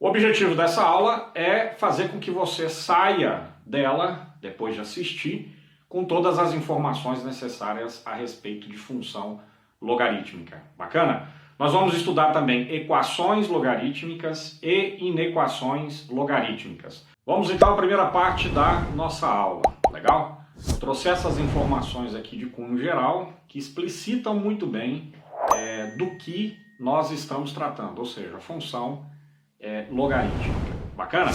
O objetivo dessa aula é fazer com que você saia dela, depois de assistir, com todas as informações necessárias a respeito de função logarítmica. Bacana? Nós vamos estudar também equações logarítmicas e inequações logarítmicas. Vamos então à primeira parte da nossa aula, legal? Trouxe essas informações aqui de cunho geral que explicitam muito bem do que nós estamos tratando, ou seja, a função logarítmica. Bacana?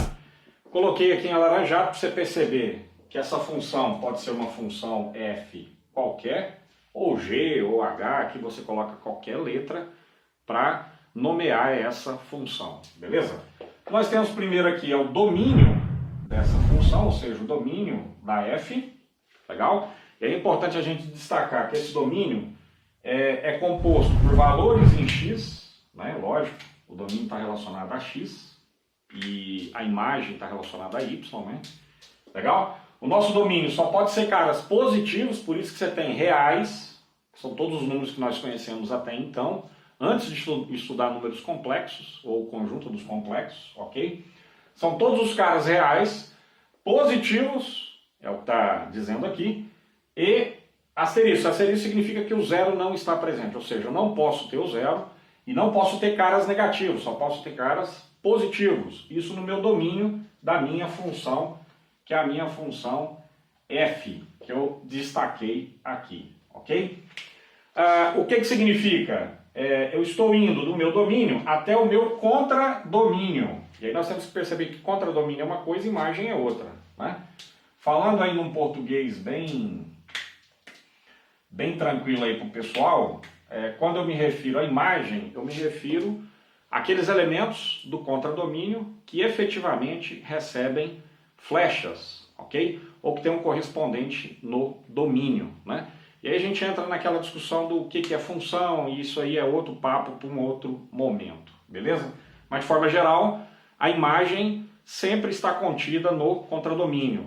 Coloquei aqui em alaranjado para você perceber que essa função pode ser uma função f qualquer, ou g ou h, aqui você coloca qualquer letra para nomear essa função, beleza? Nós temos primeiro aqui o domínio dessa função, ou seja, o domínio da f, legal? E é importante a gente destacar que esse domínio é composto por valores em x, né? Lógico, o domínio está relacionado a x e a imagem está relacionada a y, né? Legal? O nosso domínio só pode ser caras positivos, por isso que você tem reais, que são todos os números que nós conhecemos até então, antes de estudar números complexos, ou conjunto dos complexos, ok? São todos os caras reais, positivos, é o que está dizendo aqui, e asterisco. Asterisco significa que o zero não está presente, ou seja, eu não posso ter o zero e não posso ter caras negativos, só posso ter caras positivos. Isso no meu domínio da minha função, que é a minha função f, que eu destaquei aqui, ok? O que significa? Eu estou indo do meu domínio até o meu contradomínio. E aí nós temos que perceber que contradomínio é uma coisa e imagem é outra, né? Falando aí num português bem tranquilo aí para o pessoal, quando eu me refiro à imagem, eu me refiro àqueles elementos do contradomínio que efetivamente recebem flechas, ok? Ou que tem um correspondente no domínio, né? E aí a gente entra naquela discussão do que é função, e isso aí é outro papo para um outro momento, beleza? Mas de forma geral, a imagem sempre está contida no contradomínio.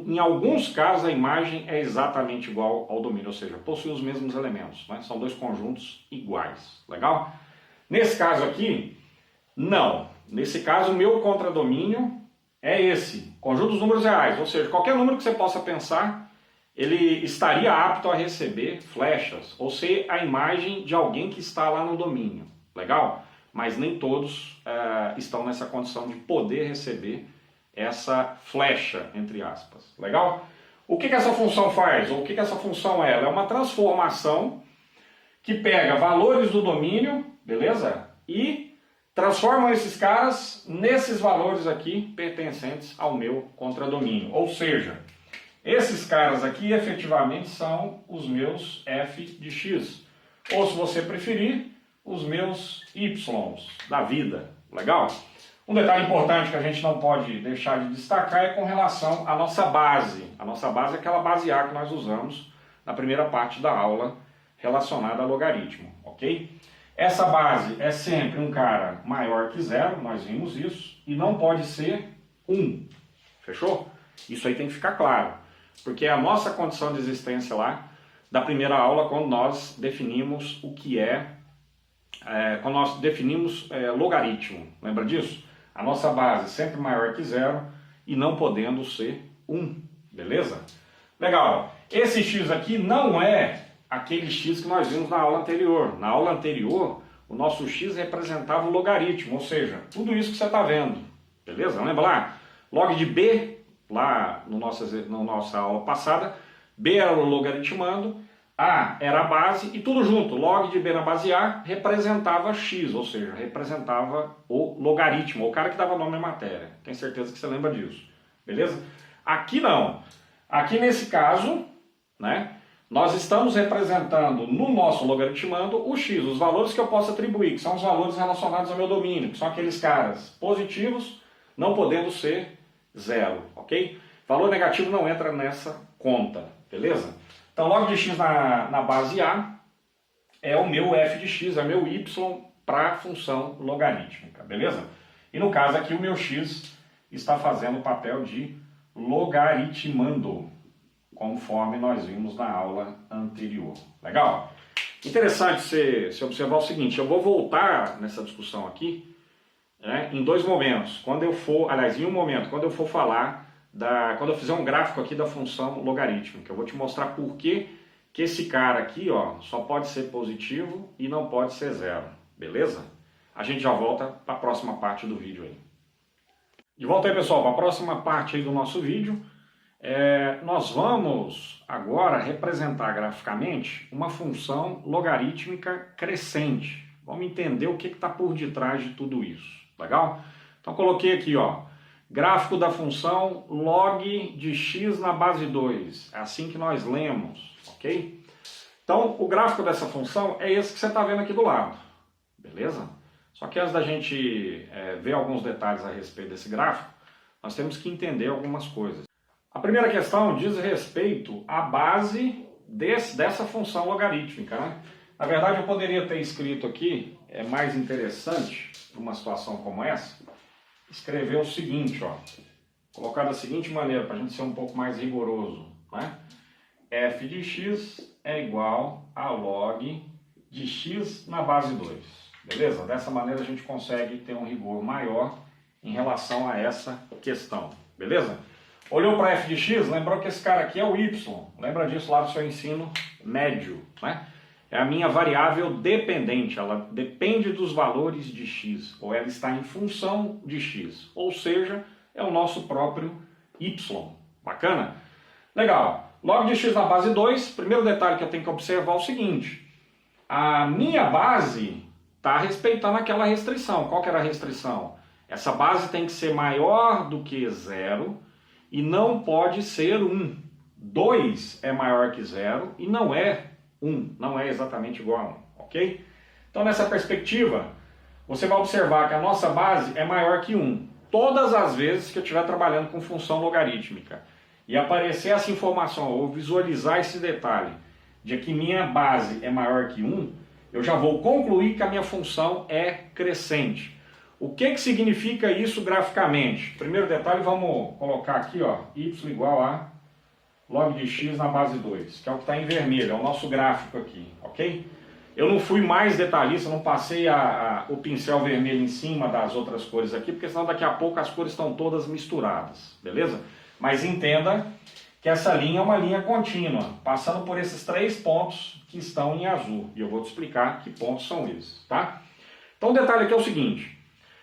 Em alguns casos a imagem é exatamente igual ao domínio, ou seja, possui os mesmos elementos, né? São dois conjuntos iguais, legal? Nesse caso aqui, não. Nesse caso, o meu contradomínio é esse, conjunto dos números reais, ou seja, qualquer número que você possa pensar, ele estaria apto a receber flechas, ou ser a imagem de alguém que está lá no domínio, legal? Mas nem todos estão nessa condição de poder receber essa flecha, entre aspas, legal? O que essa função faz? Ou o que essa função é? Ela é uma transformação que pega valores do domínio, beleza? E transforma esses caras nesses valores aqui pertencentes ao meu contradomínio. Ou seja, esses caras aqui efetivamente são os meus f de x. Ou se você preferir, os meus y da vida. Legal? Um detalhe importante que a gente não pode deixar de destacar é com relação à nossa base. A nossa base é aquela base A que nós usamos na primeira parte da aula relacionada a logaritmo, ok? Essa base é sempre um cara maior que zero, nós vimos isso, e não pode ser 1. Fechou? Isso aí tem que ficar claro, porque é a nossa condição de existência lá da primeira aula, quando nós definimos o que quando nós definimos logaritmo. Lembra disso? A nossa base sempre maior que zero e não podendo ser 1, beleza? Legal. Esse x aqui não é aquele x que nós vimos na aula anterior. Na aula anterior, o nosso x representava o logaritmo, ou seja, tudo isso que você está vendo, beleza? Lembra lá? Log de b, lá na nossa aula passada, b era o logaritmando, a era a base e tudo junto. Log de b na base a representava x, ou seja, representava o logaritmo, o cara que dava nome à matéria. Tenho certeza que você lembra disso, beleza? Aqui não. Aqui nesse caso, né? Nós estamos representando no nosso logaritmando o x, os valores que eu posso atribuir, que são os valores relacionados ao meu domínio, que são aqueles caras positivos, não podendo ser zero, ok? Valor negativo não entra nessa conta, beleza? Então, log de x na base A é o meu f de x, é o meu y para a função logarítmica, beleza? E no caso aqui o meu x está fazendo o papel de logaritmando, conforme nós vimos na aula anterior. Legal? Interessante você observar o seguinte, eu vou voltar nessa discussão aqui né, em dois momentos. Quando eu for, aliás, em um momento, quando eu for falar, quando eu fizer um gráfico aqui da função logarítmica. Eu vou te mostrar por que esse cara aqui, ó, só pode ser positivo e não pode ser zero. Beleza? A gente já volta para a próxima parte do vídeo aí. De volta aí, pessoal, para a próxima parte aí do nosso vídeo. Nós vamos agora representar graficamente uma função logarítmica crescente. Vamos entender o que está por detrás de tudo isso. Legal? Então coloquei aqui, ó, gráfico da função log de x na base 2. É assim que nós lemos, ok? Então o gráfico dessa função é esse que você está vendo aqui do lado. Beleza? Só que antes da gente ver alguns detalhes a respeito desse gráfico, nós temos que entender algumas coisas. A primeira questão diz respeito à base dessa função logarítmica, né? Na verdade, eu poderia ter escrito aqui, é mais interessante, para uma situação como essa, escrever o seguinte, ó, colocar da seguinte maneira, para a gente ser um pouco mais rigoroso, né? F de x é igual a log de x na base 2, beleza? Dessa maneira a gente consegue ter um rigor maior em relação a essa questão, beleza? Olhou para f de x, lembrou que esse cara aqui é o y, lembra disso lá do seu ensino médio, né? É a minha variável dependente, ela depende dos valores de x, ou ela está em função de x, ou seja, é o nosso próprio y. Bacana? Legal. Log de x na base 2, primeiro detalhe que eu tenho que observar é o seguinte, a minha base está respeitando aquela restrição. Qual que era a restrição? Essa base tem que ser maior do que 0 e não pode ser 1. 2 é maior que 0 e não é 1, não é exatamente igual a 1, ok? Então nessa perspectiva, você vai observar que a nossa base é maior que 1. Todas as vezes que eu estiver trabalhando com função logarítmica e aparecer essa informação, ou visualizar esse detalhe de que minha base é maior que 1, eu já vou concluir que a minha função é crescente. O que significa isso graficamente? Primeiro detalhe, vamos colocar aqui, ó, y igual a log de x na base 2, que é o que está em vermelho, é o nosso gráfico aqui, ok? Eu não fui mais detalhista, não passei o pincel vermelho em cima das outras cores aqui, porque senão daqui a pouco as cores estão todas misturadas, beleza? Mas entenda que essa linha é uma linha contínua, passando por esses 3 pontos que estão em azul, e eu vou te explicar que pontos são esses, tá? Então o detalhe aqui é o seguinte,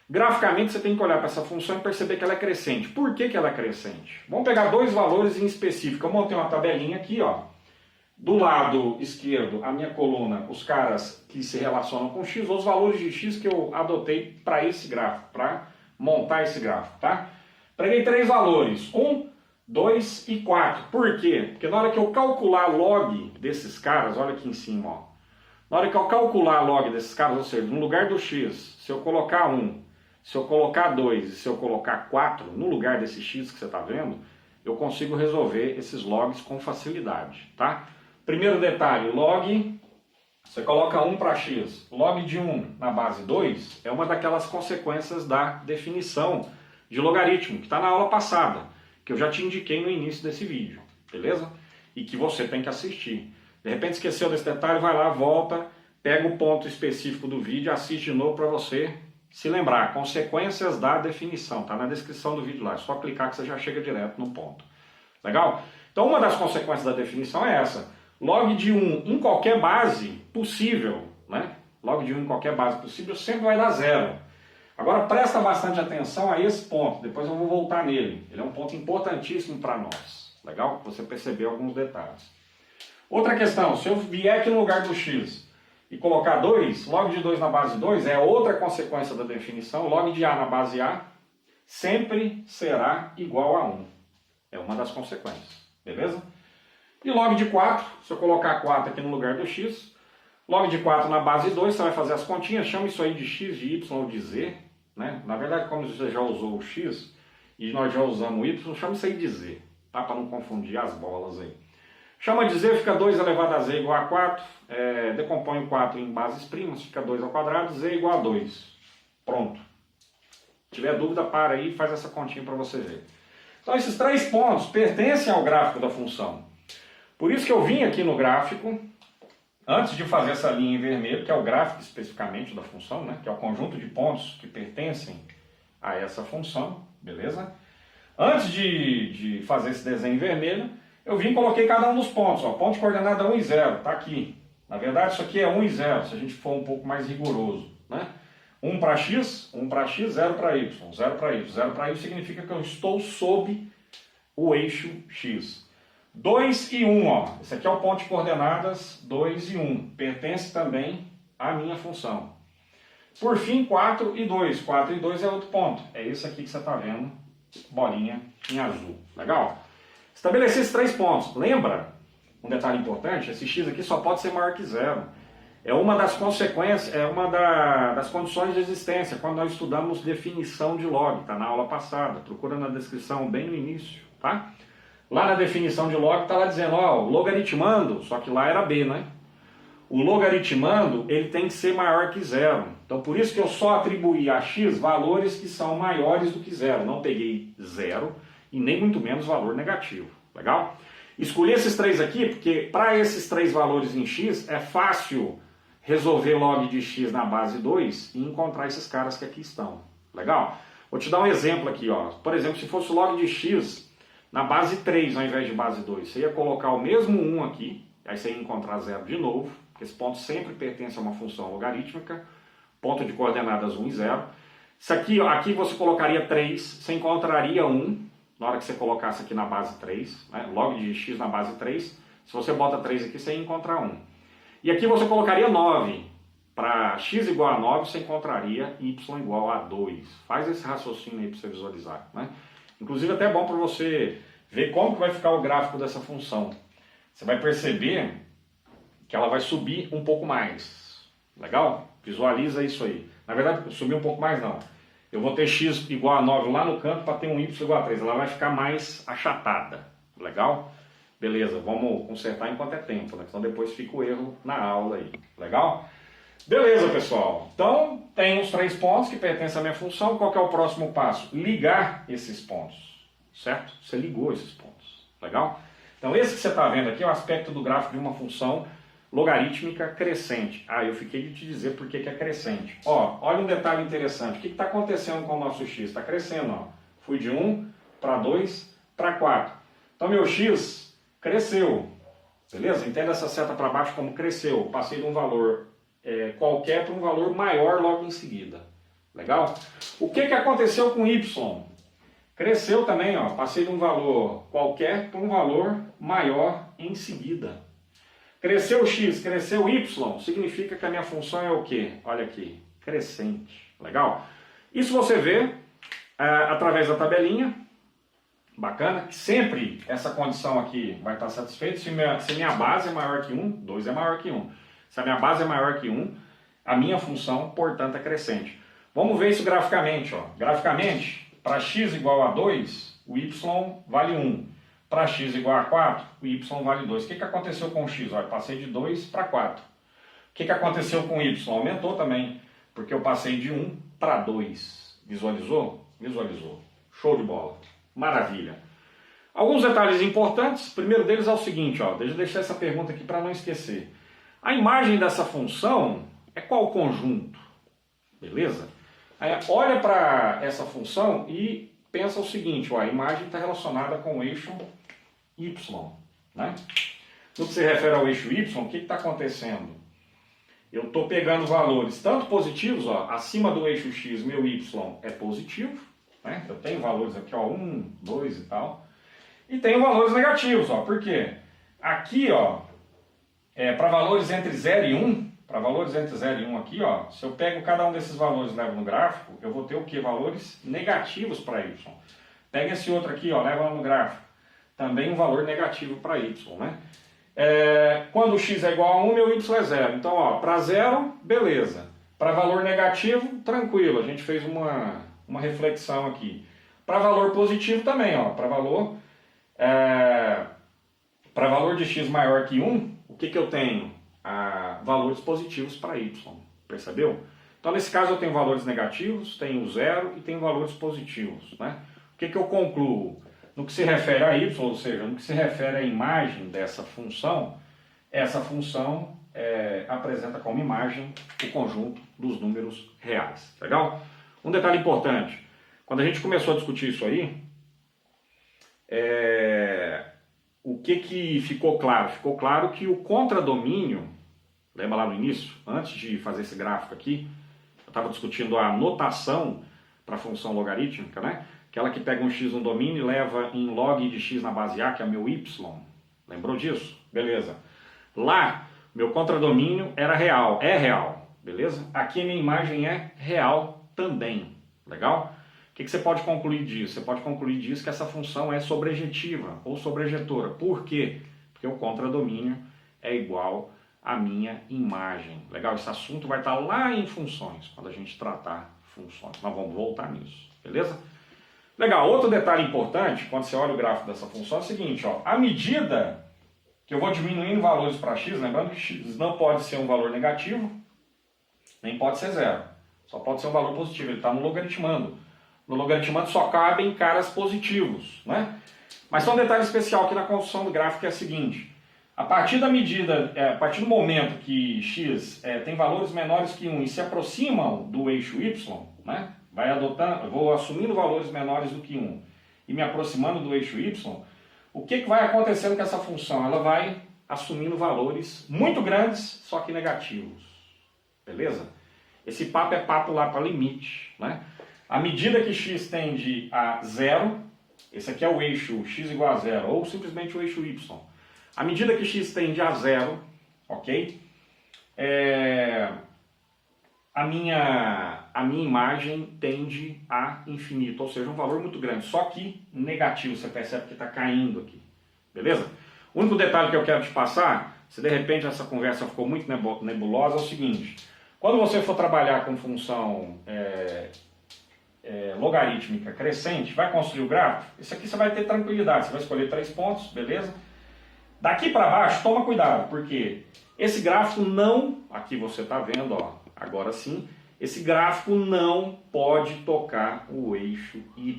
graficamente você tem que olhar para essa função e perceber que ela é crescente. Por que ela é crescente? Vamos pegar 2 valores em específico. Eu montei uma tabelinha aqui, ó. Do lado esquerdo, a minha coluna, os caras que se relacionam com x, os valores de x que eu adotei para esse gráfico, para montar esse gráfico, tá? Peguei 3 valores, 1, 2 e 4. Por quê? Porque na hora que eu calcular log desses caras, olha aqui em cima, ó. Na hora que eu calcular log desses caras, ou seja, no lugar do x, se eu colocar 1, se eu colocar 2 e se eu colocar 4 no lugar desse x que você está vendo, eu consigo resolver esses logs com facilidade, tá? Primeiro detalhe, log, você coloca 1 para x, log de 1 na base 2 é uma daquelas consequências da definição de logaritmo, que está na aula passada, que eu já te indiquei no início desse vídeo, beleza? E que você tem que assistir. De repente esqueceu desse detalhe, vai lá, volta, pega o ponto específico do vídeo, assiste de novo para você se lembrar, consequências da definição, tá na descrição do vídeo lá, é só clicar que você já chega direto no ponto. Legal? Então uma das consequências da definição é essa, log de 1 em qualquer base possível, né? Log de 1 em qualquer base possível sempre vai dar 0. Agora presta bastante atenção a esse ponto, depois eu vou voltar nele, ele é um ponto importantíssimo para nós, legal? Você perceber alguns detalhes. Outra questão, se eu vier aqui no lugar do x e colocar 2, log de 2 na base 2 é outra consequência da definição, log de a na base a sempre será igual a 1. É uma das consequências, beleza? E log de 4, se eu colocar 4 aqui no lugar do x, log de 4 na base 2, você vai fazer as continhas, chama isso aí de x, de y ou de z, né? Na verdade, como você já usou o x e nós já usamos o y, chama isso aí de z, tá? Para não confundir as bolas aí. Chama de z, fica 2 elevado a z igual a 4, decompõe o 4 em bases primas, fica 2 ao quadrado, z igual a 2. Pronto. Se tiver dúvida, para aí e faz essa continha para você ver. Então esses 3 pontos pertencem ao gráfico da função. Por isso que eu vim aqui no gráfico antes de fazer essa linha em vermelho, que é o gráfico especificamente da função, né, que é o conjunto de pontos que pertencem a essa função, beleza? Antes de fazer esse desenho em vermelho, eu vim e coloquei cada um dos pontos. Ó, ponto de coordenada 1 e 0, está aqui. Na verdade, isso aqui é 1 e 0, se a gente for um pouco mais rigoroso, né? 1 para x, 0 para y, 0 para y. 0 para y significa que eu estou sob o eixo x. 2 e 1, ó. Esse aqui é o ponto de coordenadas 2 e 1. Pertence também à minha função. Por fim, 4 e 2. 4 e 2 é outro ponto. É esse aqui que você está vendo, bolinha em azul. Legal? Estabelecer esses 3 pontos. Lembra, um detalhe importante, esse x aqui só pode ser maior que 0. É uma das consequências, é uma das condições de existência, quando nós estudamos definição de log, está na aula passada, procura na descrição bem no início, tá? Lá na definição de log está lá dizendo, ó, logaritmando, só que lá era b, né? O logaritmando, ele tem que ser maior que 0. Então, por isso que eu só atribuí a x valores que são maiores do que 0. Não peguei 0 e nem muito menos valor negativo. Legal? Escolhi esses 3 aqui porque para esses 3 valores em x é fácil resolver log de x na base 2 e encontrar esses caras que aqui estão. Legal? Vou te dar um exemplo aqui. Ó. Por exemplo, se fosse log de x na base 3 ao invés de base 2, você ia colocar o mesmo 1 aqui, aí você ia encontrar 0 de novo, porque esse ponto sempre pertence a uma função logarítmica, ponto de coordenadas 1 e 0. Isso aqui, ó, aqui você colocaria 3, você encontraria 1, na hora que você colocasse aqui na base 3, né? Log de x na base 3, se você bota 3 aqui, você ia encontrar 1. E aqui você colocaria 9, para x igual a 9, você encontraria y igual a 2. Faz esse raciocínio aí para você visualizar, né? Inclusive até é bom para você ver como que vai ficar o gráfico dessa função. Você vai perceber que ela vai subir um pouco mais. Legal? Visualiza isso aí. Na verdade, subir um pouco mais não. Eu vou ter x igual a 9 lá no canto para ter um y igual a 3. Ela vai ficar mais achatada. Legal? Beleza, vamos consertar enquanto é tempo, né? Senão depois fica o erro na aula aí. Legal? Beleza, pessoal. Então, tem os 3 pontos que pertencem à minha função. Qual que é o próximo passo? Ligar esses pontos. Certo? Você ligou esses pontos. Legal? Então, esse que você está vendo aqui é o aspecto do gráfico de uma função logarítmica crescente. Ah, eu fiquei de te dizer por que é crescente. Ó, olha um detalhe interessante. O que está acontecendo com o nosso x? Está crescendo, ó. Fui de 1 para 2 para 4. Então, meu x cresceu. Beleza? Entenda essa seta para baixo como cresceu. Passei de um valor qualquer para um valor maior logo em seguida. Legal? O que aconteceu com y? Cresceu também, ó. Passei de um valor qualquer para um valor maior em seguida. Cresceu x, cresceu y, significa que a minha função é o quê? Olha aqui, crescente. Legal? Isso você vê através da tabelinha. Bacana? Que sempre essa condição aqui vai estar satisfeita. Se minha base é maior que 1, 2 é maior que 1. Se a minha base é maior que 1, a minha função, portanto, é crescente. Vamos ver isso graficamente. Ó. Graficamente, para x igual a 2, o y vale 1. Para x igual a 4, o y vale 2. O que aconteceu com o x? Olha, passei de 2 para 4. O que aconteceu com o y? Aumentou também, porque eu passei de 1 para 2. Visualizou? Visualizou. Show de bola. Maravilha. Alguns detalhes importantes. O primeiro deles é o seguinte, ó, deixa eu deixar essa pergunta aqui para não esquecer. A imagem dessa função é qual conjunto? Beleza? Olha para essa função e pensa o seguinte, ó, a imagem está relacionada com o eixo y. Né? No que se refere ao eixo y, o que está acontecendo? Eu estou pegando valores tanto positivos, ó, acima do eixo x, meu y é positivo. Né? Eu tenho valores aqui, ó, 1, 2 e tal. E tenho valores negativos, ó, por quê? Aqui, ó, para valores entre 0 e 1, para valores entre 0 e 1 aqui, ó, se eu pego cada um desses valores e levo no gráfico, eu vou ter o quê? Valores negativos para y. Pega esse outro aqui, ó, leva no gráfico. Também um valor negativo para y, né? Quando x é igual a 1, meu y é 0. Então, ó, para 0, beleza. Para valor negativo, tranquilo, a gente fez uma reflexão aqui. Para valor positivo também, ó, para valor de x maior que 1, o que eu tenho? Valores positivos para y, percebeu? Então nesse caso eu tenho valores negativos, tenho 0 e tenho valores positivos, né? O que eu concluo? No que se refere a y, ou seja, no que se refere à imagem dessa função, essa função apresenta como imagem o conjunto dos números reais. Legal? Um detalhe importante, quando a gente começou a discutir isso aí, o que ficou claro? Ficou claro que o contradomínio, lembra lá no início, antes de fazer esse gráfico aqui, eu estava discutindo a notação para a função logarítmica, né? Aquela que pega um x no domínio e leva em log de x na base a, que é meu y. Lembrou disso? Beleza. Lá, meu contradomínio era real, é real, beleza? Aqui a minha imagem é real também, legal? O que você pode concluir disso? Você pode concluir disso que essa função é sobrejetiva ou sobrejetora. Por quê? Porque o contradomínio é igual à minha imagem. Legal? Esse assunto vai estar lá em funções, quando a gente tratar funções. Nós vamos voltar nisso, beleza? Legal, outro detalhe importante, quando você olha o gráfico dessa função, é o seguinte, ó, à medida que eu vou diminuindo valores para x, lembrando que x não pode ser um valor negativo, nem pode ser zero, só pode ser um valor positivo, ele está no logaritmando. No logaritmando só cabem caras positivos, né? Mas só um detalhe especial aqui na construção do gráfico que é o seguinte, a partir da medida, a partir do momento que x tem valores menores que 1 e se aproximam do eixo y, né? Vai adotando, eu vou assumindo valores menores do que 1 e me aproximando do eixo y, o que vai acontecendo com essa função? Ela vai assumindo valores muito grandes, só que negativos. Beleza? Esse papo é papo lá para limite, né? À medida que x tende a zero, esse aqui é o eixo x igual a zero, ou simplesmente o eixo y. À medida que x tende a zero, ok? A minha imagem tende a infinito, ou seja, um valor muito grande, só que negativo, você percebe que está caindo aqui, beleza? O único detalhe que eu quero te passar, se de repente essa conversa ficou muito nebulosa, é o seguinte, quando você for trabalhar com função logarítmica crescente, vai construir o gráfico, isso aqui você vai ter tranquilidade, você vai escolher 3 pontos, beleza? Daqui para baixo, toma cuidado, porque esse gráfico não, aqui você está vendo, ó, agora sim, esse gráfico não pode tocar o eixo Y,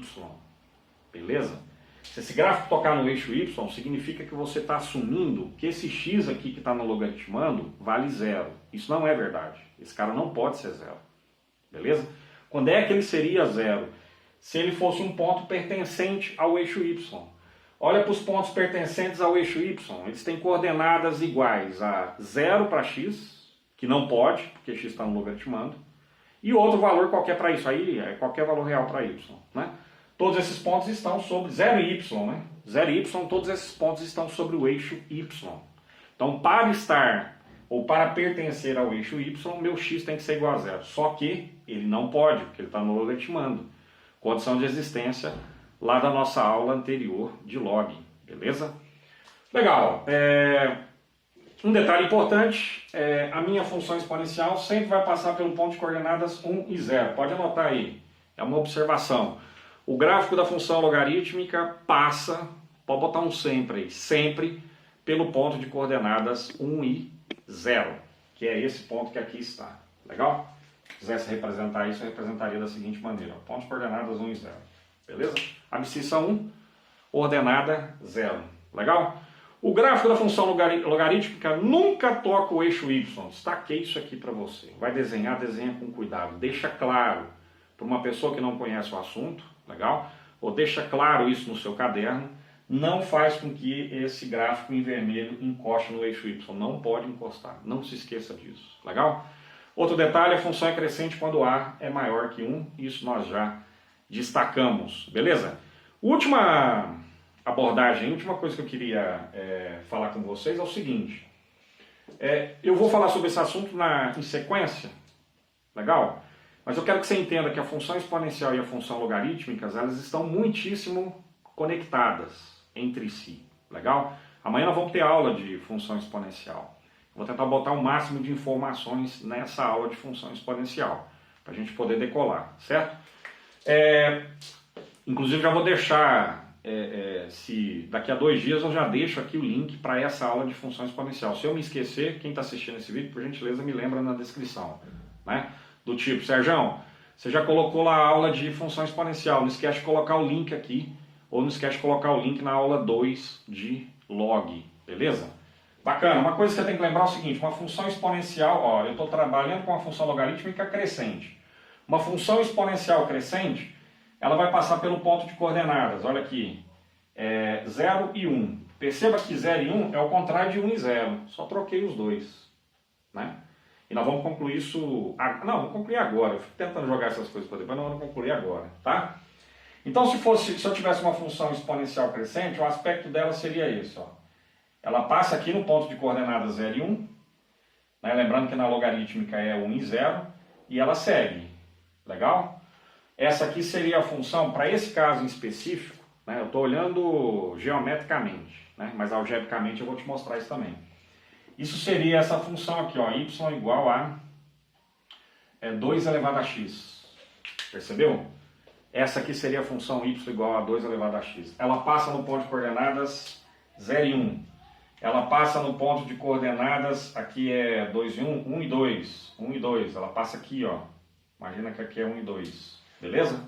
beleza? Se esse gráfico tocar no eixo Y, significa que você está assumindo que esse x aqui que está no logaritmando vale zero. Isso não é verdade. Esse cara não pode ser zero, beleza? Quando é que ele seria zero? Se ele fosse um ponto pertencente ao eixo Y. Olha para os pontos pertencentes ao eixo Y, eles têm coordenadas iguais a zero para x, que não pode, porque x está no logaritmando, e outro valor qualquer para isso, aí é qualquer valor real para y, né? Todos esses pontos estão sobre 0 e y, né? 0 e y, todos esses pontos estão sobre o eixo y. Então, para estar, ou para pertencer ao eixo y, meu x tem que ser igual a zero. Só que ele não pode, porque ele está no logaritmando. Condição de existência lá da nossa aula anterior de log, beleza? Legal. Um detalhe importante, a minha função exponencial sempre vai passar pelo ponto de coordenadas 1 e 0. Pode anotar aí, é uma observação. O gráfico da função logarítmica passa, pode botar um sempre aí, sempre pelo ponto de coordenadas 1 e 0, que é esse ponto que aqui está. Legal? Se quisesse representar isso, eu representaria da seguinte maneira, ponto de coordenadas 1 e 0. Beleza? Abscissa 1, ordenada 0. Legal? O gráfico da função logarítmica nunca toca o eixo y. Destaquei isso aqui para você. Vai desenhar, desenha com cuidado. Deixa claro para uma pessoa que não conhece o assunto, legal? Ou deixa claro isso no seu caderno. Não faz com que esse gráfico em vermelho encoste no eixo y. Não pode encostar. Não se esqueça disso. Legal? Outro detalhe, a função é crescente quando a é maior que 1. Isso nós já destacamos. Beleza? Última abordagem, última coisa que eu queria falar com vocês é o seguinte. Eu vou falar sobre esse assunto em sequência, legal? Mas eu quero que você entenda que a função exponencial e a função logarítmica, elas estão muitíssimo conectadas entre si, legal? Amanhã nós vamos ter aula de função exponencial. Vou tentar botar o máximo de informações nessa aula de função exponencial, para a gente poder decolar, certo? Inclusive já vou deixar... se daqui a 2 dias eu já deixo aqui o link para essa aula de função exponencial. Se eu me esquecer, quem está assistindo esse vídeo, por gentileza, me lembra na descrição, né? Do tipo, Sérgio, você já colocou lá a aula de função exponencial, não esquece de colocar o link aqui, ou não esquece de colocar o link na aula 2 de log, beleza? Bacana, uma coisa que você tem que lembrar é o seguinte, uma função exponencial, ó, eu estou trabalhando com uma função logarítmica crescente. Uma função exponencial crescente, ela vai passar pelo ponto de coordenadas, olha aqui, 0 e 1. Perceba que 0 e 1 é o contrário de 1 e 0, só troquei os dois, né? E nós vamos concluir isso, não, vou concluir agora, eu fico tentando jogar essas coisas para depois, não vamos concluir agora, tá? Então se eu tivesse uma função exponencial crescente, o aspecto dela seria esse, ó. Ela passa aqui no ponto de coordenadas 0 e 1, né? Lembrando que na logarítmica é 1 e 0, e ela segue, legal? Essa aqui seria a função, para esse caso em específico, né? Eu estou olhando geometricamente, né? Mas algebricamente eu vou te mostrar isso também. Isso seria essa função aqui, ó, y igual a 2 elevado a x, percebeu? Essa aqui seria a função y igual a 2 elevado a x. Ela passa no ponto de coordenadas 0 e 1. Ela passa no ponto de coordenadas, aqui é 2 e 1, 1 e 2. 1 e 2. Ela passa aqui, ó. Imagina que aqui é 1 e 2. Beleza?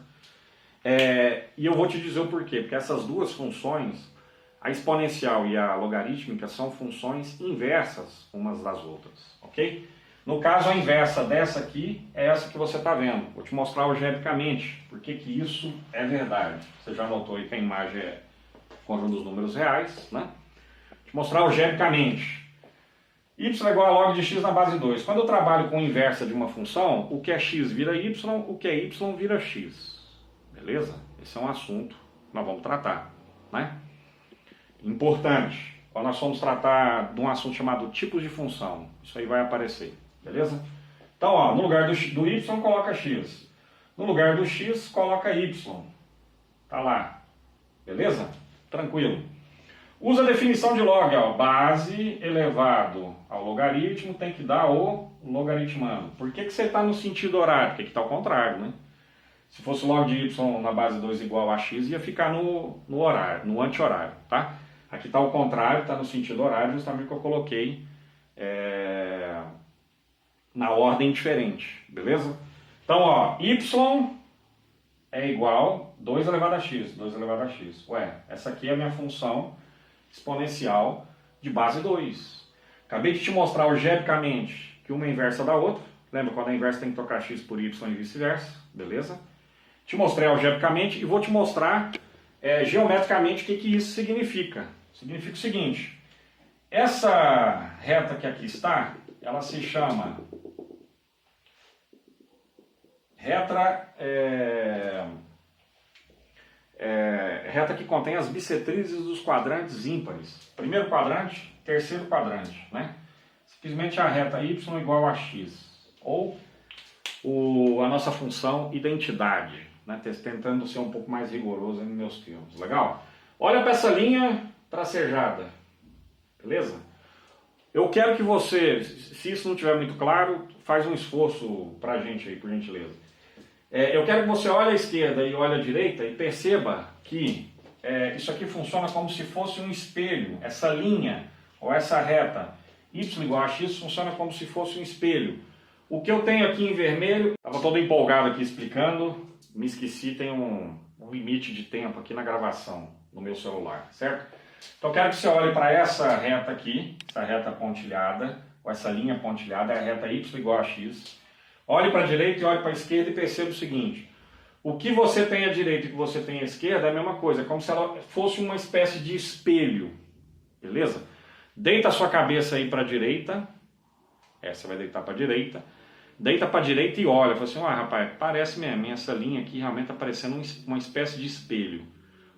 E eu vou te dizer o porquê. Porque essas duas funções, a exponencial e a logarítmica, são funções inversas umas das outras. Ok? No caso, a inversa dessa aqui é essa que você está vendo. Vou te mostrar algebricamente por que isso é verdade. Você já notou aí que a imagem é conjunto dos números reais, né? Vou te mostrar algebricamente. Y é igual a log de x na base 2. Quando eu trabalho com inversa de uma função, o que é x vira y, o que é y vira x. Beleza? Esse é um assunto que nós vamos tratar, né? Importante. Quando nós vamos tratar de um assunto chamado tipos de função. Isso aí vai aparecer. Beleza? Então, ó, no lugar do y, coloca x. No lugar do x, coloca y. Tá lá. Beleza? Tranquilo. Usa a definição de log, ó. Base elevado ao logaritmo tem que dar o logaritmando. Por que você está no sentido horário? Porque aqui está ao contrário, né? Se fosse log de y na base 2 igual a x, ia ficar no horário, no anti-horário, tá? Aqui está ao contrário, está no sentido horário, justamente que eu coloquei na ordem diferente, beleza? Então, ó, y é igual 2 elevado a x, 2 elevado a x. Ué, essa aqui é a minha função exponencial de base 2. Acabei de te mostrar algebricamente que uma é inversa da outra. Lembra quando a inversa tem que trocar x por y e vice-versa, beleza? Te mostrei algebricamente e vou te mostrar geometricamente o que isso significa. Significa o seguinte, essa reta que aqui está, ela se chama reta que contém as bissetrizes dos quadrantes ímpares. Primeiro quadrante, terceiro quadrante, né? Simplesmente a reta y igual a x. Ou a nossa função identidade, né? Tentando ser um pouco mais rigoroso nos meus termos. Legal? Olha para essa linha tracejada. Beleza? Eu quero que você, se isso não estiver muito claro, faz um esforço para a gente aí, por gentileza. Eu quero que você olhe à esquerda e olhe à direita e perceba que isso aqui funciona como se fosse um espelho. Essa linha, ou essa reta, y igual a x, funciona como se fosse um espelho. O que eu tenho aqui em vermelho, estava todo empolgado aqui explicando, me esqueci, tem um limite de tempo aqui na gravação no meu celular, certo? Então eu quero que você olhe para essa reta aqui, essa reta pontilhada, ou essa linha pontilhada, é a reta y igual a x. Olhe para a direita e olhe para a esquerda e perceba o seguinte, o que você tem à direita e o que você tem à esquerda é a mesma coisa, é como se ela fosse uma espécie de espelho, beleza? Deita a sua cabeça aí para a direita, você vai deitar para a direita, deita para a direita e olha, fala assim, rapaz, parece mesmo, essa linha aqui realmente está parecendo uma espécie de espelho.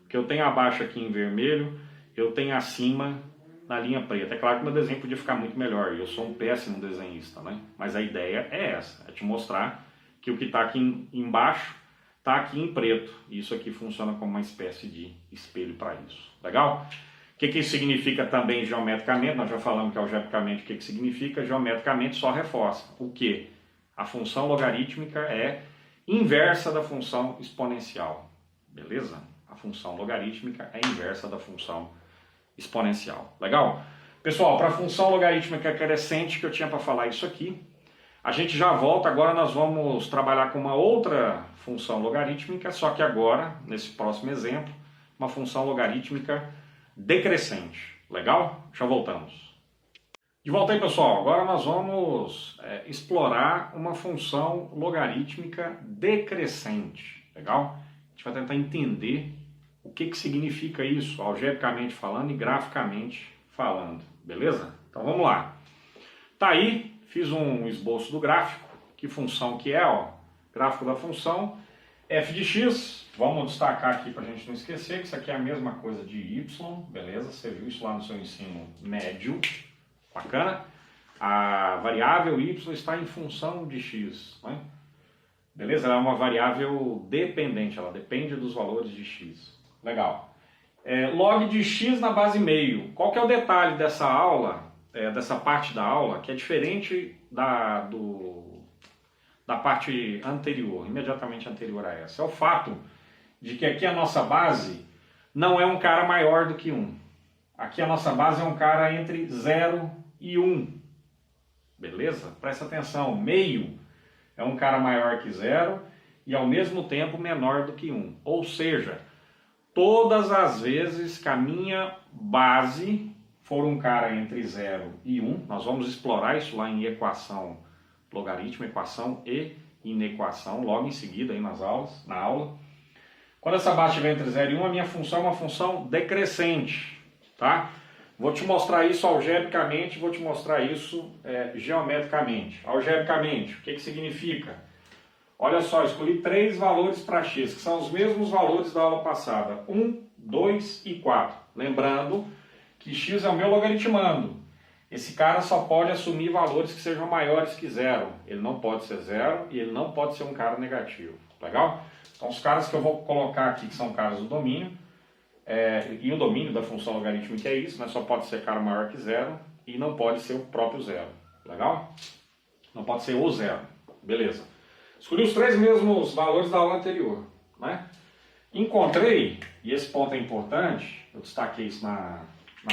O que eu tenho abaixo aqui em vermelho, eu tenho acima na linha preta. É claro que meu desenho podia ficar muito melhor, eu sou um péssimo desenhista, né? Mas a ideia é essa, é te mostrar que o que está aqui embaixo está aqui em preto. E isso aqui funciona como uma espécie de espelho para isso. Legal? O que isso significa também geometricamente? Nós já falamos que algebricamente o que significa, geometricamente só reforça. O que? A função logarítmica é inversa da função exponencial. Beleza? A função logarítmica é inversa da função exponencial. Legal? Pessoal, para a função logarítmica crescente que eu tinha para falar isso aqui, a gente já volta, agora nós vamos trabalhar com uma outra função logarítmica, só que agora, nesse próximo exemplo, uma função logarítmica decrescente. Legal? Já voltamos. De volta aí, pessoal. Agora nós vamos explorar uma função logarítmica decrescente. Legal? A gente vai tentar entender o que significa isso, algebricamente falando e graficamente falando. Beleza? Então vamos lá. Tá aí, fiz um esboço do gráfico. Que função que é? Ó, gráfico da função f de x. Vamos destacar aqui para a gente não esquecer que isso aqui é a mesma coisa de y. Beleza? Você viu isso lá no seu ensino médio. Bacana? A variável y está em função de x, né? Beleza? Ela é uma variável dependente, ela depende dos valores de x. Legal. Log de x na base meio. Qual que é o detalhe dessa aula, dessa parte da aula, que é diferente da parte anterior, imediatamente anterior a essa? É o fato de que aqui a nossa base não é um cara maior do que 1. Aqui a nossa base é um cara entre 0 e 1. Beleza? Presta atenção, meio é um cara maior que 0 e ao mesmo tempo menor do que 1. Ou seja, todas as vezes que a minha base for um cara entre 0 e 1, nós vamos explorar isso lá em equação logarítmica, equação e inequação, logo em seguida aí na aula. Quando essa base estiver entre 0 e 1, a minha função é uma função decrescente, tá? Vou te mostrar isso algebricamente, vou te mostrar isso geometricamente. Algebricamente, o que significa? Olha só, escolhi 3 valores para x, que são os mesmos valores da aula passada. 1, 2 e 4. Lembrando que x é o meu logaritmando. Esse cara só pode assumir valores que sejam maiores que 0. Ele não pode ser 0 e ele não pode ser um cara negativo. Legal? Então os caras que eu vou colocar aqui, que são caras do domínio, e o domínio da função logarítmica é isso, né? Só pode ser cara maior que 0 e não pode ser o próprio 0. Legal? Não pode ser o 0. Beleza. Escolhi os 3 mesmos valores da aula anterior, né? Encontrei, e esse ponto é importante, eu destaquei isso na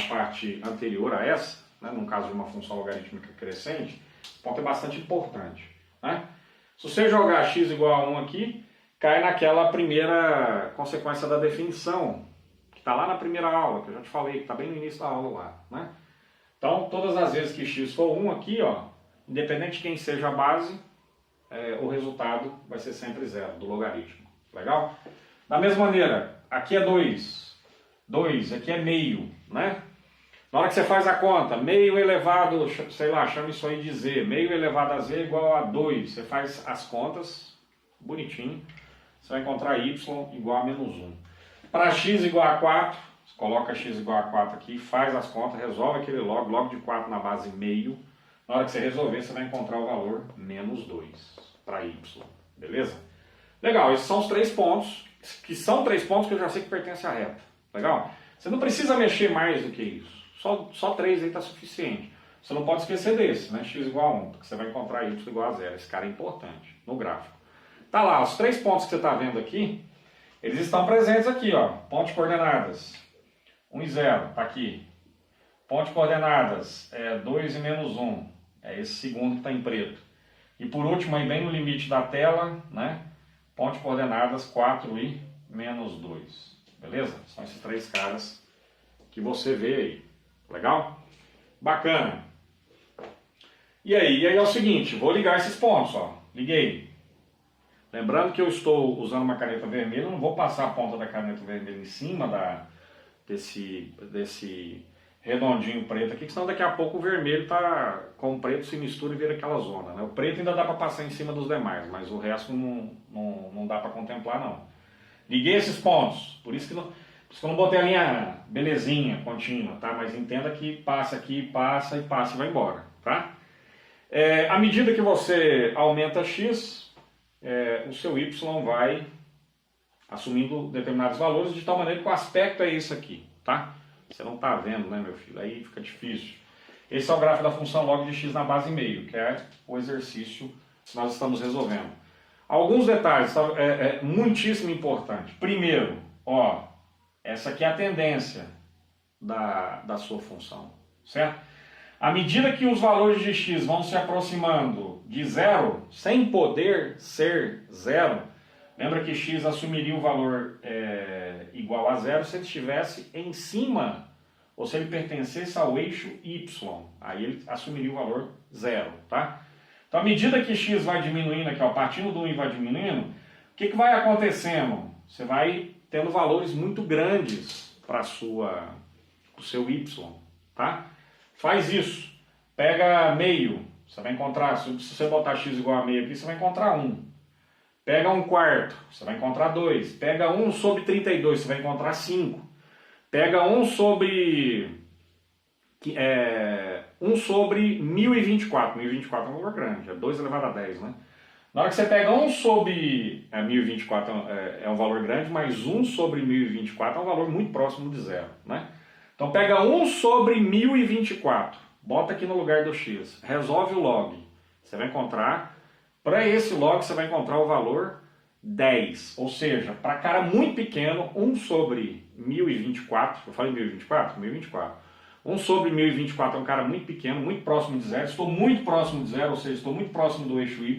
parte anterior a essa, né? No caso de uma função logarítmica crescente, esse ponto é bastante importante, né? Se você jogar x igual a 1 aqui, cai naquela primeira consequência da definição, que está lá na primeira aula, que eu já te falei, que está bem no início da aula lá, né? Então, todas as vezes que x for 1 aqui, ó, independente de quem seja a base, o resultado vai ser sempre 0, do logaritmo. Legal? Da mesma maneira, aqui é 2. 2, aqui é meio, né? Na hora que você faz a conta, meio elevado, sei lá, chama isso aí de z, meio elevado a z é igual a 2. Você faz as contas, bonitinho, você vai encontrar y igual a menos 1. Para x igual a 4, você coloca x igual a 4 aqui, faz as contas, resolve aquele log de 4 na base meio. Na hora que você resolver, você vai encontrar o valor menos 2 para y. Beleza? Legal, esses são os 3 pontos, que são 3 pontos que eu já sei que pertencem à reta. Legal? Você não precisa mexer mais do que isso. Só 3 aí está suficiente. Você não pode esquecer desse, né? X igual a 1, porque você vai encontrar y igual a 0. Esse cara é importante no gráfico. Tá lá, os 3 pontos que você está vendo aqui, eles estão presentes aqui, ó. Ponto de coordenadas 1 e 0, tá aqui. Ponto de coordenadas 2 e menos 1, é esse segundo que está em preto. E por último, aí bem no limite da tela, né? Ponto de coordenadas 4 e menos 2. Beleza? São esses 3 caras que você vê aí. Legal? Bacana. E aí é o seguinte, vou ligar esses pontos, ó. Liguei. Lembrando que eu estou usando uma caneta vermelha, eu não vou passar a ponta da caneta vermelha em cima desse redondinho preto aqui, senão daqui a pouco o vermelho tá com o preto se mistura e vira aquela zona, né? O preto ainda dá para passar em cima dos demais, mas o resto não dá para contemplar não. Liguei esses pontos, por isso que eu não botei a linha belezinha, contínua, tá? Mas entenda que passa aqui, passa e vai embora, tá? À medida que você aumenta x, o seu y vai assumindo determinados valores, de tal maneira que o aspecto é esse aqui, tá? Você não está vendo, né, meu filho? Aí fica difícil. Esse é o gráfico da função log de x na base meio, que é o exercício que nós estamos resolvendo. Alguns detalhes, muitíssimo importante. Primeiro, ó, essa aqui é a tendência da sua função, certo? À medida que os valores de x vão se aproximando de 0, sem poder ser 0, lembra que x assumiria o valor igual a 0 se ele estivesse em cima ou se ele pertencesse ao eixo y. Aí ele assumiria o valor 0, tá? Então, à medida que x vai diminuindo aqui, ó, partindo do 1 e vai diminuindo, o que vai acontecendo? Você vai tendo valores muito grandes para o seu y, tá? Faz isso. Pega meio, você vai encontrar, se você botar x igual a meio aqui, você vai encontrar 1. Pega 1/4, você vai encontrar 2. Pega 1 sobre 32, você vai encontrar 5. Pega 1 sobre 1024. 1024 é um valor grande, é 2 elevado a 10, né? Na hora que você pega 1 sobre 1024 é um valor grande, mas 1 sobre 1024 é um valor muito próximo de zero, né? Então pega 1 sobre 1024, bota aqui no lugar do x, resolve o log. Você vai encontrar, para esse log você vai encontrar o valor 10. Ou seja, para cara muito pequeno, 1 sobre 1024, eu falei 1024? 1024. 1 sobre 1024 é um cara muito pequeno, muito próximo de zero. Estou muito próximo de zero, ou seja, estou muito próximo do eixo y.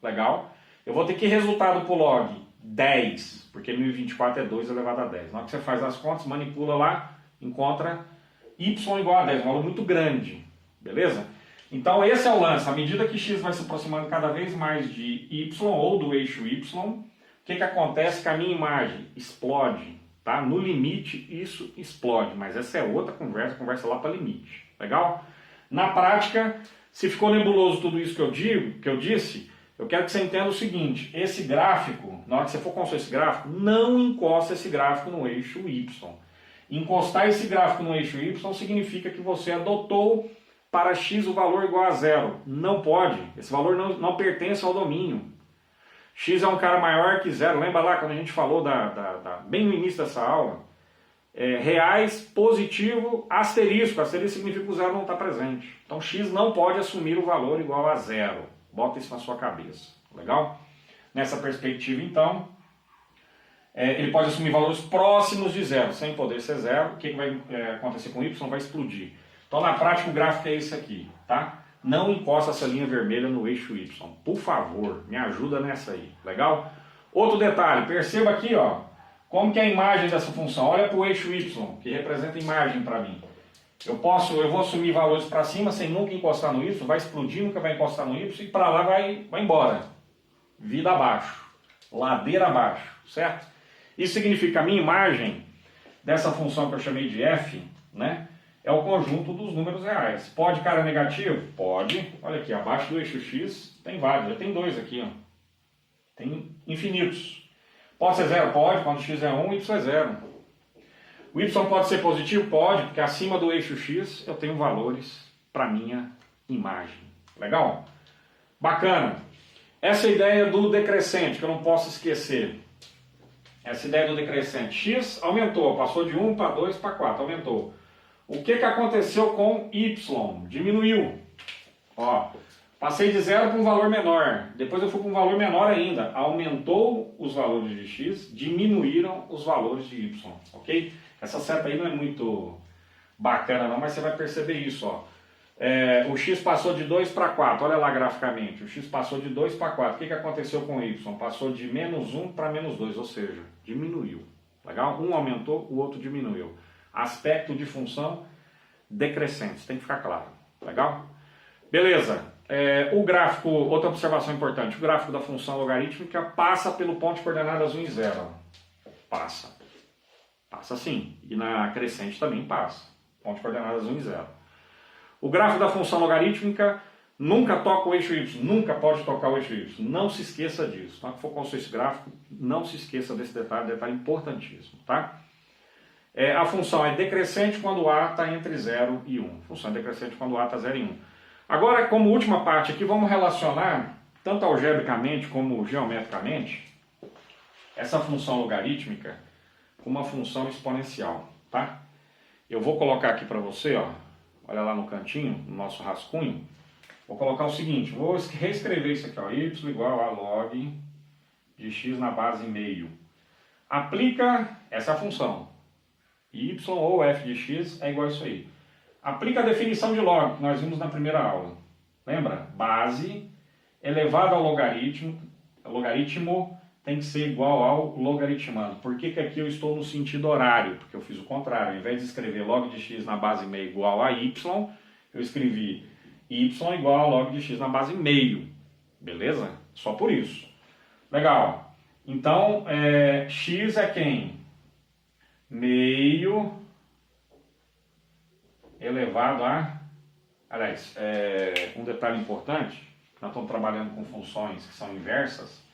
Legal? Eu vou ter que resultado para o log 10, porque 1024 é 2 elevado a 10. Na hora que você faz as contas, manipula lá, encontra y igual a 10, um valor muito grande. Beleza? Então esse é o lance. À medida que x vai se aproximando cada vez mais de y ou do eixo y, o que acontece? Que a minha imagem explode. Tá? No limite isso explode, mas essa é outra conversa lá para limite. Legal? Na prática, se ficou nebuloso tudo isso que eu disse, eu quero que você entenda o seguinte: esse gráfico, na hora que você for construir esse gráfico, não encosta esse gráfico no eixo y. Encostar esse gráfico no eixo y significa que você adotou para x o valor igual a zero. Não pode, esse valor não pertence ao domínio. X é um cara maior que zero. Lembra lá quando a gente falou bem no início dessa aula? Reais, positivo, asterisco. Asterisco significa que o zero não está presente. Então x não pode assumir o valor igual a zero. Bota isso na sua cabeça. Legal? Nessa perspectiva, então, ele pode assumir valores próximos de zero, sem poder ser zero. O que vai acontecer com y? Vai explodir. Então, na prática, o gráfico é esse aqui, tá? Não encosta essa linha vermelha no eixo y. Por favor, me ajuda nessa aí. Legal? Outro detalhe, perceba aqui, ó, como que é a imagem dessa função. Olha para o eixo y, que representa imagem para mim. Eu vou assumir valores para cima sem nunca encostar no y, vai explodir, nunca vai encostar no y, e para lá vai embora. Vida abaixo. Ladeira abaixo, certo? Isso significa que a minha imagem dessa função que eu chamei de f, né? É o conjunto dos números reais. Pode cara negativo? Pode. Olha aqui, abaixo do eixo x tem vários. Já tem dois aqui, ó. Tem infinitos. Pode ser zero? Pode. Quando x é 1, y é zero. O y pode ser positivo? Pode, porque acima do eixo x eu tenho valores para minha imagem. Legal? Bacana. Essa ideia do decrescente, que eu não posso esquecer. Essa ideia do decrescente. X aumentou, passou de 1 para 2 para 4, aumentou. O que aconteceu com y? Diminuiu. Ó, passei de zero para um valor menor. Depois eu fui para um valor menor ainda. Aumentou os valores de x, diminuíram os valores de y. Ok? Essa seta aí não é muito bacana não, mas você vai perceber isso. Ó. O x passou de 2 para 4. Olha lá graficamente. O x passou de 2 para 4. O que aconteceu com o y? Passou de menos 1 para menos 2. Ou seja, diminuiu. Legal? Um aumentou, o outro diminuiu. Aspecto de função decrescente, tem que ficar claro. Legal? Beleza. O gráfico, outra observação importante, o gráfico da função logarítmica passa pelo ponto de coordenadas 1 e 0. Passa. Passa sim. E na crescente também passa. Ponto de coordenadas 1 e 0. O gráfico da função logarítmica nunca toca o eixo y. Nunca pode tocar o eixo y. Não se esqueça disso. Na hora que for construir esse gráfico, não se esqueça desse detalhe importantíssimo. Tá? A função é decrescente quando A está entre 0 e 1. A função é decrescente quando A está 0 e 1. Agora, como última parte aqui, vamos relacionar, tanto algebricamente como geometricamente, essa função logarítmica com uma função exponencial. Tá? Eu vou colocar aqui para você, ó, olha lá no cantinho, no nosso rascunho, vou colocar o seguinte, vou reescrever isso aqui, ó, y igual a log de x na base meio. Aplica essa função. Y ou f de x é igual a isso aí. Aplica a definição de log que nós vimos na primeira aula. Lembra? Base elevado ao logaritmo tem que ser igual ao logaritmando. Por que que aqui eu estou no sentido horário? Porque eu fiz o contrário. Ao invés de escrever log de x na base meio igual a y, eu escrevi y igual a log de x na base meio. Beleza? Só por isso. Legal. Então, x é quem? Meio elevado a... Aliás, um detalhe importante, nós estamos trabalhando com funções que são inversas,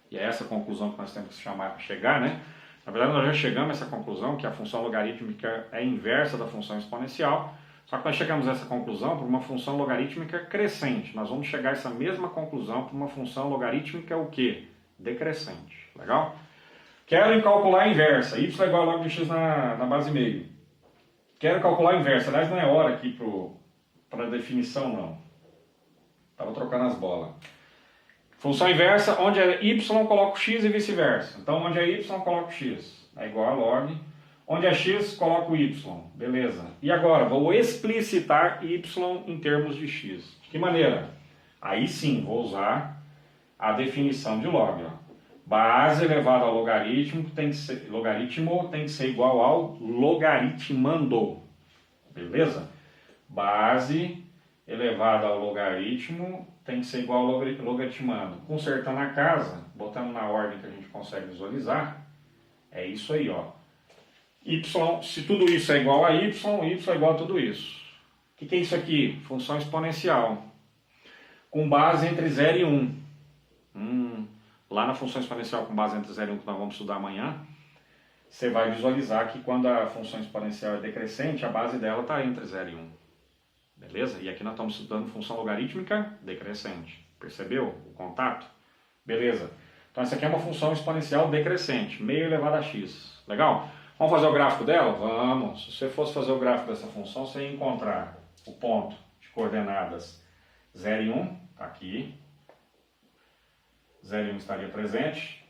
e é essa conclusão que nós temos que chegar, né? Na verdade, nós já chegamos a essa conclusão, que a função logarítmica é inversa da função exponencial, só que nós chegamos a essa conclusão por uma função logarítmica crescente. Nós vamos chegar a essa mesma conclusão por uma função logarítmica o quê? Decrescente. Legal? Quero calcular a inversa. Y é igual a log de x na base meio. Quero calcular a inversa. Aliás, não é hora aqui para a definição, não. Estava trocando as bolas. Função inversa, onde é y, coloco x e vice-versa. Então, onde é y, coloco x. É igual a log. Onde é x, coloco y. Beleza. E agora, vou explicitar y em termos de x. De que maneira? Aí sim, vou usar a definição de log. Ó. Base elevada ao logaritmo tem que ser igual ao logaritmando. Beleza? Base elevada ao logaritmo tem que ser igual ao logaritmando. Consertando a casa, botando na ordem que a gente consegue visualizar, é isso aí, ó. Y, se tudo isso é igual a y é igual a tudo isso. O que é isso aqui? Função exponencial. Com base entre 0 e 1. Lá na função exponencial com base entre 0 e 1, que nós vamos estudar amanhã, você vai visualizar que quando a função exponencial é decrescente, a base dela está entre 0 e 1. Beleza? E aqui nós estamos estudando função logarítmica decrescente. Percebeu o contato? Beleza. Então essa aqui é uma função exponencial decrescente, meio elevado a x. Legal? Vamos fazer o gráfico dela? Vamos. Se você fosse fazer o gráfico dessa função, você ia encontrar o ponto de coordenadas 0 e 1, está aqui. 0 e 1 estaria presente.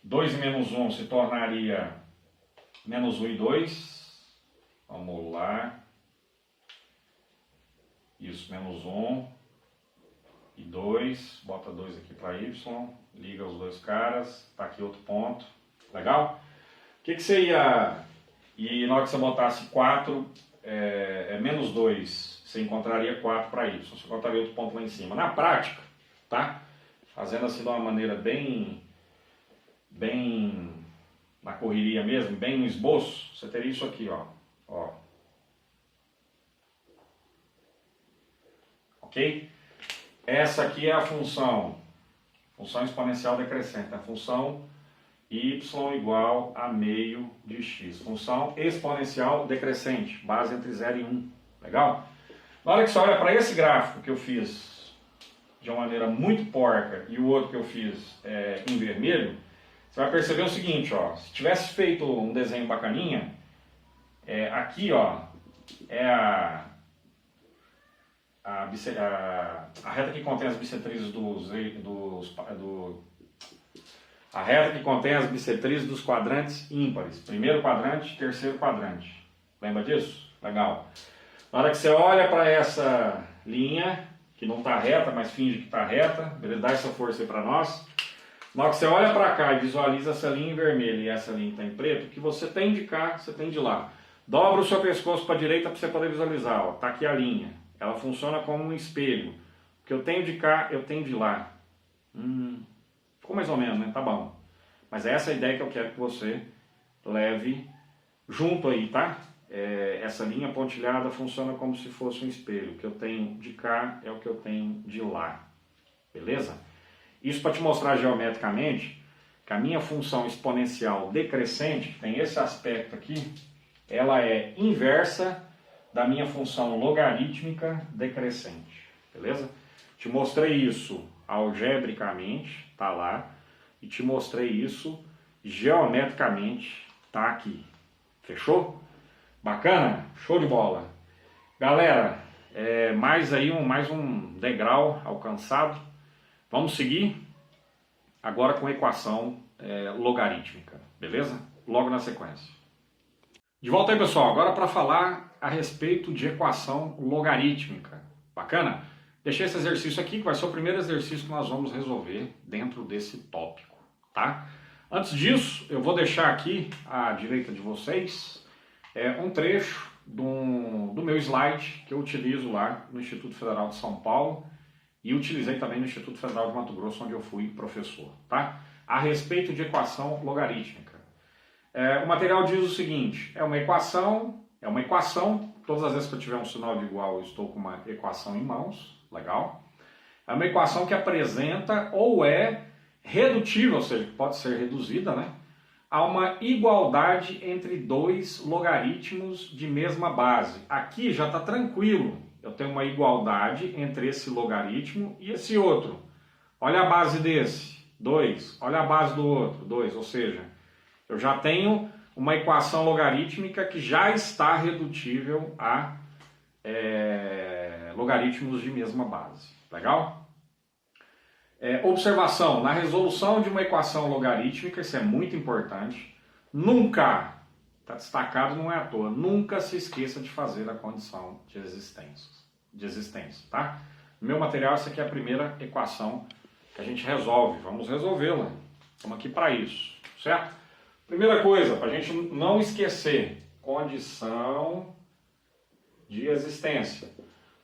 2 e menos 1 se tornaria menos 1 e 2. Vamos lá. Isso, menos 1 e 2. Bota 2 aqui para y. Liga os dois caras. Está aqui outro ponto. Legal? O que você ia... E na hora que você botasse 4, menos 2, você encontraria 4 para y. Você encontraria outro ponto lá em cima. Na prática, tá? Fazendo assim de uma maneira bem na correria mesmo, bem no esboço, você teria isso aqui, ó. Ok? Essa aqui é a função exponencial decrescente, a função y igual a meio de x. Função exponencial decrescente, base entre 0 e 1. Legal? Na hora que você olha para esse gráfico que eu fiz de uma maneira muito porca e o outro que eu fiz em vermelho, você vai perceber o seguinte, ó. Se tivesse feito um desenho bacaninha, aqui, ó, é a reta que contém as bissetrizes a reta que contém as bissetrizes dos quadrantes ímpares. Primeiro quadrante, terceiro quadrante. Lembra disso? Legal. Na hora que você olha para essa linha, que não está reta, mas finge que está reta, beleza? Dá essa força aí para nós. Na hora que você olha para cá e visualiza essa linha em vermelho e essa linha que está em preto, o que você tem de cá, você tem de lá. Dobra o seu pescoço para a direita para você poder visualizar. Está aqui a linha. Ela funciona como um espelho. O que eu tenho de cá, eu tenho de lá. Ficou mais ou menos, né? Tá bom. Mas é essa a ideia que eu quero que você leve junto aí, tá? Essa linha pontilhada funciona como se fosse um espelho. O que eu tenho de cá é o que eu tenho de lá. Beleza? Isso para te mostrar geometricamente que a minha função exponencial decrescente, que tem esse aspecto aqui, ela é inversa da minha função logarítmica decrescente. Beleza? Te mostrei isso algebricamente, tá lá, e te mostrei isso geometricamente, tá aqui. Fechou? Bacana? Show de bola. Galera, mais um degrau alcançado. Vamos seguir agora com a equação logarítmica, beleza? Logo na sequência. De volta aí, pessoal, agora para falar a respeito de equação logarítmica. Bacana? Deixei esse exercício aqui, que vai ser o primeiro exercício que nós vamos resolver dentro desse tópico, tá? Antes disso, eu vou deixar aqui à direita de vocês um trecho do meu slide que eu utilizo lá no Instituto Federal de São Paulo e utilizei também no Instituto Federal de Mato Grosso, onde eu fui professor, tá? A respeito de equação logarítmica. O material diz o seguinte, é uma equação, todas as vezes que eu tiver um sinal de igual eu estou com uma equação em mãos, legal? É uma equação que apresenta ou é redutível, ou seja, pode ser reduzida, né? A uma igualdade entre dois logaritmos de mesma base. Aqui já está tranquilo, eu tenho uma igualdade entre esse logaritmo e esse outro. Olha a base desse, 2. Olha a base do outro, 2. Ou seja, eu já tenho uma equação logarítmica que já está redutível a logaritmos de mesma base. Legal? Observação, na resolução de uma equação logarítmica, isso é muito importante, nunca, está destacado, não é à toa, nunca se esqueça de fazer a condição de existência, tá? No meu material, essa aqui é a primeira equação que a gente resolve, vamos resolvê-la, estamos aqui para isso, certo? Primeira coisa, para a gente não esquecer, condição de existência.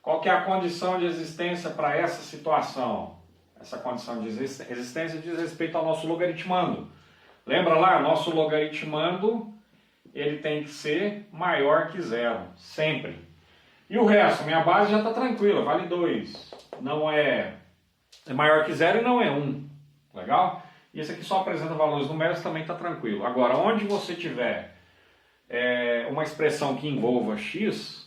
Qual que é a condição de existência para essa situação? Essa condição de existência diz respeito ao nosso logaritmando. Lembra lá, nosso logaritmando, ele tem que ser maior que zero, sempre. E o resto, minha base já está tranquila, vale 2. Não é maior que zero e não é 1. Legal? E esse aqui só apresenta valores numéricos, também está tranquilo. Agora, onde você tiver uma expressão que envolva x,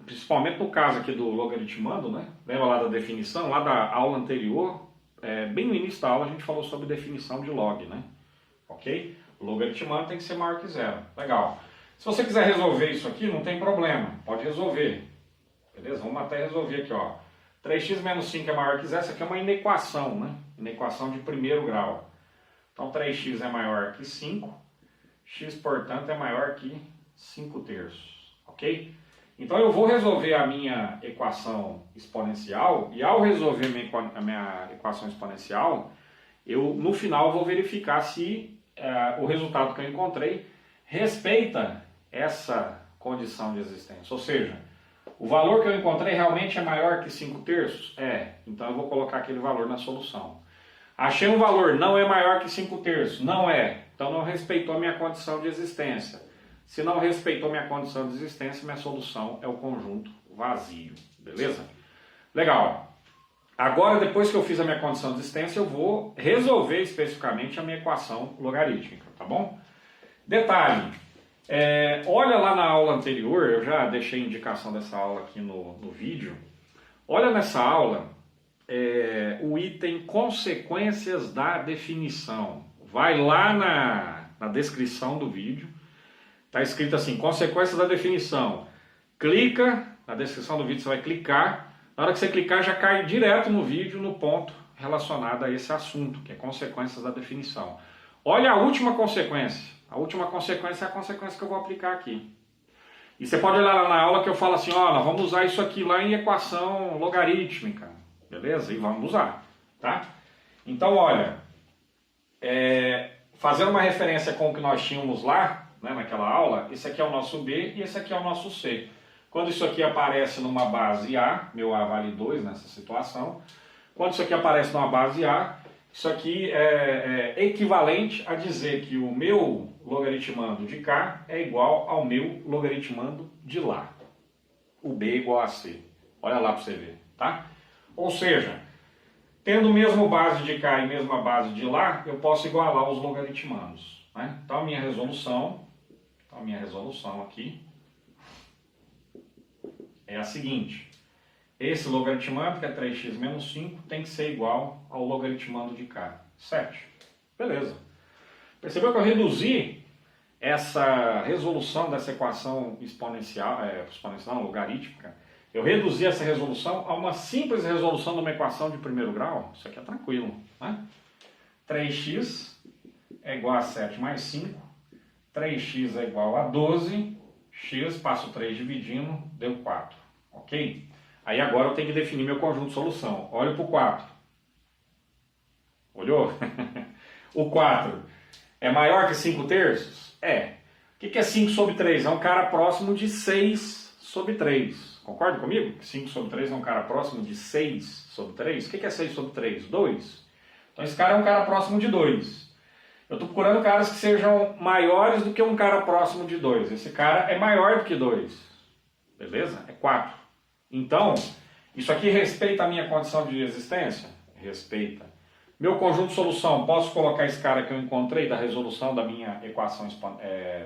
principalmente no caso aqui do logaritmando, né? Lembra lá da definição, lá da aula anterior, bem no início da aula a gente falou sobre definição de log, né? Ok? O logaritmando tem que ser maior que zero. Legal. Se você quiser resolver isso aqui, não tem problema, pode resolver. Beleza? Vamos até resolver aqui, ó. 3x menos 5 é maior que zero, isso aqui é uma inequação, né? Inequação de primeiro grau. Então 3x é maior que 5, x, portanto, é maior que 5/3, ok? Então eu vou resolver a minha equação exponencial e ao resolver a minha equação exponencial, no final vou verificar se o resultado que eu encontrei respeita essa condição de existência. Ou seja, o valor que eu encontrei realmente é maior que 5/3? Então eu vou colocar aquele valor na solução. Achei um valor, não é maior que 5/3? Não é. Então não respeitou a minha condição de existência. Se não respeitou minha condição de existência, minha solução é o conjunto vazio. Beleza? Legal. Agora, depois que eu fiz a minha condição de existência, eu vou resolver especificamente a minha equação logarítmica, tá bom? Detalhe, olha lá na aula anterior, eu já deixei a indicação dessa aula aqui no vídeo. Olha nessa aula o item consequências da definição. Vai lá na descrição do vídeo. Está escrito assim, consequências da definição. Clica, na descrição do vídeo você vai clicar. Na hora que você clicar já cai direto no vídeo, no ponto relacionado a esse assunto, que é consequências da definição. Olha a última consequência. A última consequência é a consequência que eu vou aplicar aqui. E você pode olhar lá na aula que eu falo assim, nós vamos usar isso aqui lá em equação logarítmica. Beleza? E vamos usar, tá? Então, olha, fazendo uma referência com o que nós tínhamos lá, né, naquela aula, esse aqui é o nosso B e esse aqui é o nosso C. Quando isso aqui aparece numa base A, meu A vale 2 nessa situação, quando isso aqui aparece numa base A, isso aqui é equivalente a dizer que o meu logaritmando de cá é igual ao meu logaritmando de lá. O B é igual a C. Olha lá para você ver, tá? Ou seja, tendo mesmo base de cá e mesma base de lá, eu posso igualar os logaritmandos, né? Então a minha resolução aqui é a seguinte. Esse logaritmando, que é 3x menos 5, tem que ser igual ao logaritmando de cá, 7. Beleza. Percebeu que eu reduzi essa resolução dessa equação exponencial logarítmica? Eu reduzi essa resolução a uma simples resolução de uma equação de primeiro grau. Isso aqui é tranquilo, né? 3x é igual a 7 mais 5. 3x é igual a 12. X, passo 3 dividindo, deu 4. Ok? Aí agora eu tenho que definir meu conjunto de solução. Olho para o 4. Olhou? O 4 é maior que 5 terços? É. O que é 5 sobre 3? É um cara próximo de 6 sobre 3. Concorda comigo? 5 sobre 3 é um cara próximo de 6 sobre 3. O que é 6 sobre 3? 2. Então esse cara é um cara próximo de 2. Eu estou procurando caras que sejam maiores do que um cara próximo de 2. Esse cara é maior do que 2. Beleza? É 4. Então, isso aqui respeita a minha condição de existência? Respeita. Meu conjunto de solução, posso colocar esse cara que eu encontrei da resolução da minha equação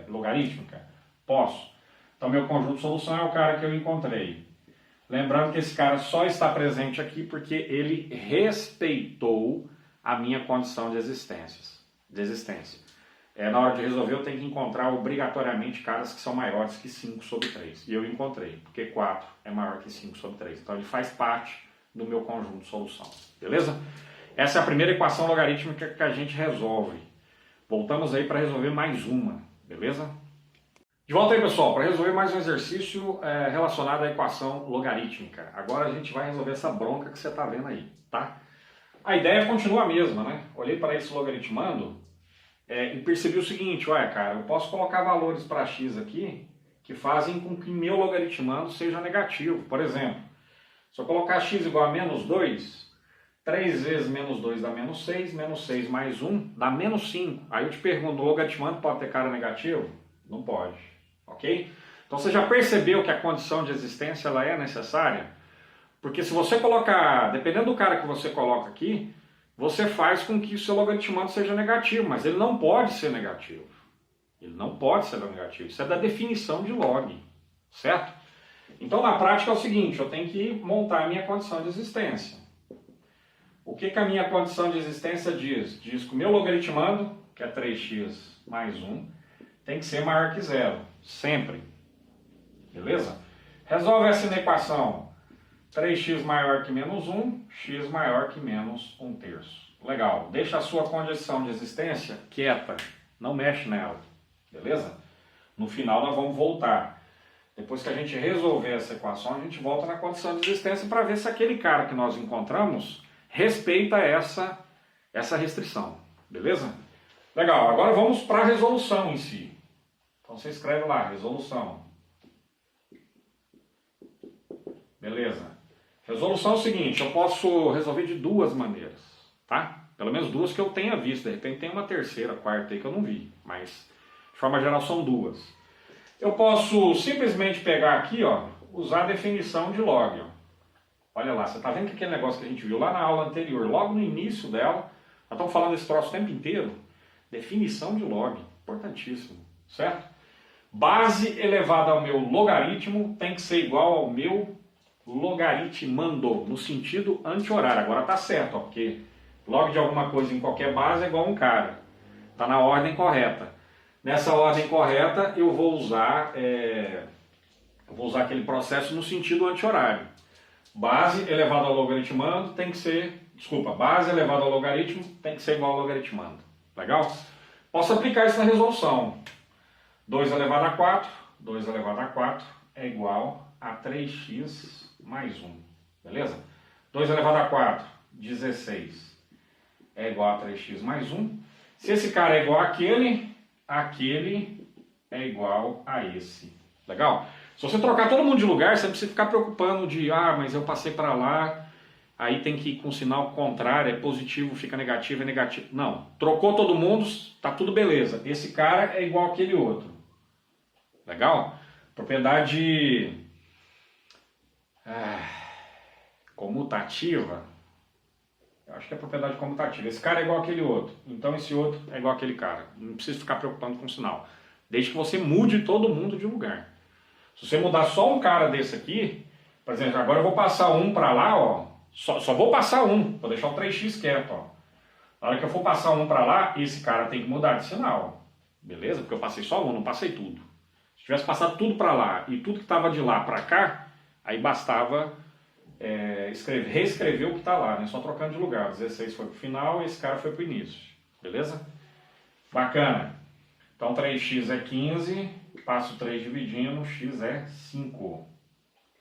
logarítmica? Posso. Então, meu conjunto de solução é o cara que eu encontrei. Lembrando que esse cara só está presente aqui porque ele respeitou a minha condição de existência. Na hora de resolver, eu tenho que encontrar obrigatoriamente caras que são maiores que 5 sobre 3. E eu encontrei, porque 4 é maior que 5 sobre 3. Então, ele faz parte do meu conjunto de solução. Beleza? Essa é a primeira equação logarítmica que a gente resolve. Voltamos aí para resolver mais uma. Beleza? De volta aí, pessoal, para resolver mais um exercício relacionado à equação logarítmica. Agora a gente vai resolver essa bronca que você está vendo aí, tá? A ideia continua a mesma, né? Olhei para esse logaritmando e percebi o seguinte, olha, cara, eu posso colocar valores para x aqui que fazem com que meu logaritmando seja negativo. Por exemplo, se eu colocar x igual a menos 2, 3 vezes menos 2 dá menos 6 mais 1 dá menos 5. Aí eu te pergunto, o logaritmando pode ter cara negativo? Não pode. Ok? Então você já percebeu que a condição de existência ela é necessária? Porque se você colocar, dependendo do cara que você coloca aqui, você faz com que o seu logaritmando seja negativo, mas ele não pode ser negativo. Ele não pode ser negativo. Isso é da definição de log, certo? Então na prática é o seguinte, eu tenho que montar a minha condição de existência. O que a minha condição de existência diz? Diz que o meu logaritmando, que é 3x mais 1, tem que ser maior que zero, sempre. Beleza? Resolve essa equação. 3x maior que menos 1, x maior que menos 1 terço. Legal. Deixa a sua condição de existência quieta. Não mexe nela. Beleza? No final nós vamos voltar. Depois que a gente resolver essa equação, a gente volta na condição de existência para ver se aquele cara que nós encontramos respeita essa restrição. Beleza? Legal. Agora vamos para a resolução em si. Então você escreve lá, resolução. Beleza. Resolução é o seguinte, eu posso resolver de duas maneiras, tá? Pelo menos duas que eu tenha visto, de repente tem uma terceira, quarta aí que eu não vi, mas de forma geral são duas. Eu posso simplesmente pegar aqui, ó, usar a definição de log, ó. Olha lá, você tá vendo que aquele negócio que a gente viu lá na aula anterior, logo no início dela, nós estamos falando desse troço o tempo inteiro, definição de log, importantíssimo, certo? Base elevada ao meu logaritmo tem que ser igual ao meu logaritmando, no sentido anti-horário. Agora tá certo, ó, porque log de alguma coisa em qualquer base é igual a um cara. Tá na ordem correta. Nessa ordem correta eu vou usar aquele processo no sentido anti-horário. Base elevada ao logaritmando tem que ser... Desculpa, base elevada ao logaritmo tem que ser igual ao logaritmando. Legal? Posso aplicar isso na resolução. 2 elevado a 4, 2 elevado a 4 é igual a 3x mais 1. Beleza? 2 elevado a 4, 16 é igual a 3x mais 1. Se esse cara é igual àquele, aquele é igual a esse. Legal? Se você trocar todo mundo de lugar, você não precisa ficar preocupando de, mas eu passei para lá, aí tem que ir com sinal contrário, é positivo, fica negativo, é negativo. Não, trocou todo mundo, tá tudo beleza. Esse cara é igual àquele outro. Legal? Propriedade comutativa. Eu acho que é propriedade comutativa. Esse cara é igual àquele outro, então esse outro é igual àquele cara. Não precisa ficar preocupando com o sinal. Desde que você mude todo mundo de lugar. Se você mudar só um cara desse aqui, por exemplo, agora eu vou passar um para lá, ó. Só vou passar um, vou deixar o 3x quieto, ó. Na hora que eu for passar um para lá, esse cara tem que mudar de sinal. Beleza? Porque eu passei só um, não passei tudo. Se tivesse passado tudo para lá e tudo que estava de lá para cá, aí bastava reescrever o que está lá, né? Só trocando de lugar. 16 foi para o final e esse cara foi para o início. Beleza? Bacana. Então 3x é 15, passo 3 dividindo, x é 5.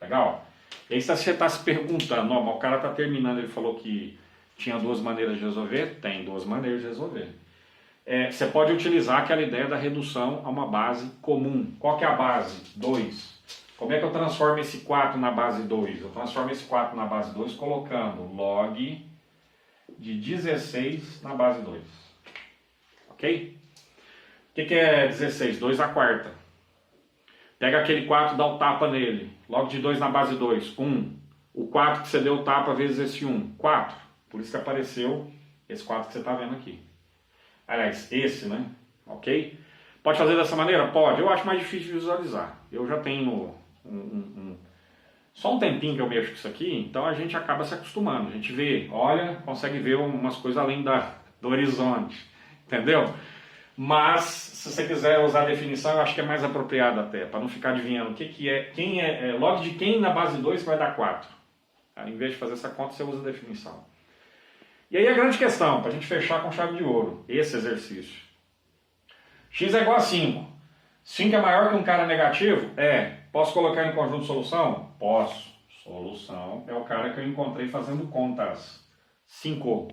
Legal? E aí você está se perguntando, ó, mas o cara está terminando, ele falou que tinha duas maneiras de resolver? Tem duas maneiras de resolver. Você pode utilizar aquela ideia da redução a uma base comum. Qual que é a base? 2. Como é que eu transformo esse 4 na base 2? Eu transformo esse 4 na base 2 colocando log de 16 na base 2. Ok? O que é 16? 2 à quarta. Pega aquele 4 e dá o tapa nele. Log de 2 na base 2, 1. O 4 que você deu o tapa vezes esse 1, 4. Por isso que apareceu esse 4 que você está vendo aqui. Aliás, esse, né? Ok? Pode fazer dessa maneira? Pode. Eu acho mais difícil de visualizar. Eu já tenho só um tempinho que eu mexo com isso aqui, então a gente acaba se acostumando. A gente vê, olha, consegue ver umas coisas além do horizonte. Entendeu? Mas, se você quiser usar a definição, eu acho que é mais apropriado até, para não ficar adivinhando o que é, log de quem na base 2 vai dar 4. Em vez de fazer essa conta, você usa a definição. E aí a grande questão, para a gente fechar com chave de ouro, esse exercício. X é igual a 5. 5 é maior que um cara negativo? É. Posso colocar em conjunto solução? Posso. Solução é o cara que eu encontrei fazendo contas. 5.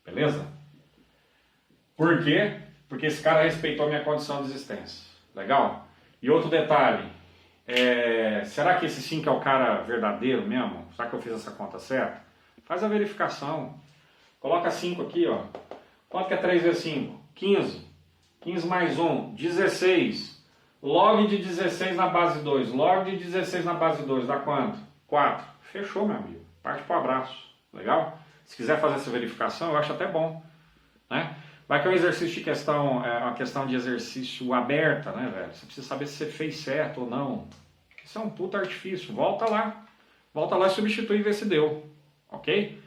Beleza? Por quê? Porque esse cara respeitou a minha condição de existência. Legal? E outro detalhe. Será que esse 5 é o cara verdadeiro mesmo? Será que eu fiz essa conta certa? Faz a verificação. Coloca 5 aqui, ó. Quanto que é 3 vezes 5? 15. 15 mais 1, 16. Log de 16 na base 2. Log de 16 na base 2 dá quanto? 4. Fechou, meu amigo. Parte pro abraço. Legal? Se quiser fazer essa verificação, eu acho até bom. Né? Vai que é um exercício de questão, uma questão de exercício aberta, né, velho? Você precisa saber se você fez certo ou não. Isso é um puta artifício. Volta lá. Volta lá e substitui e vê se deu. Ok?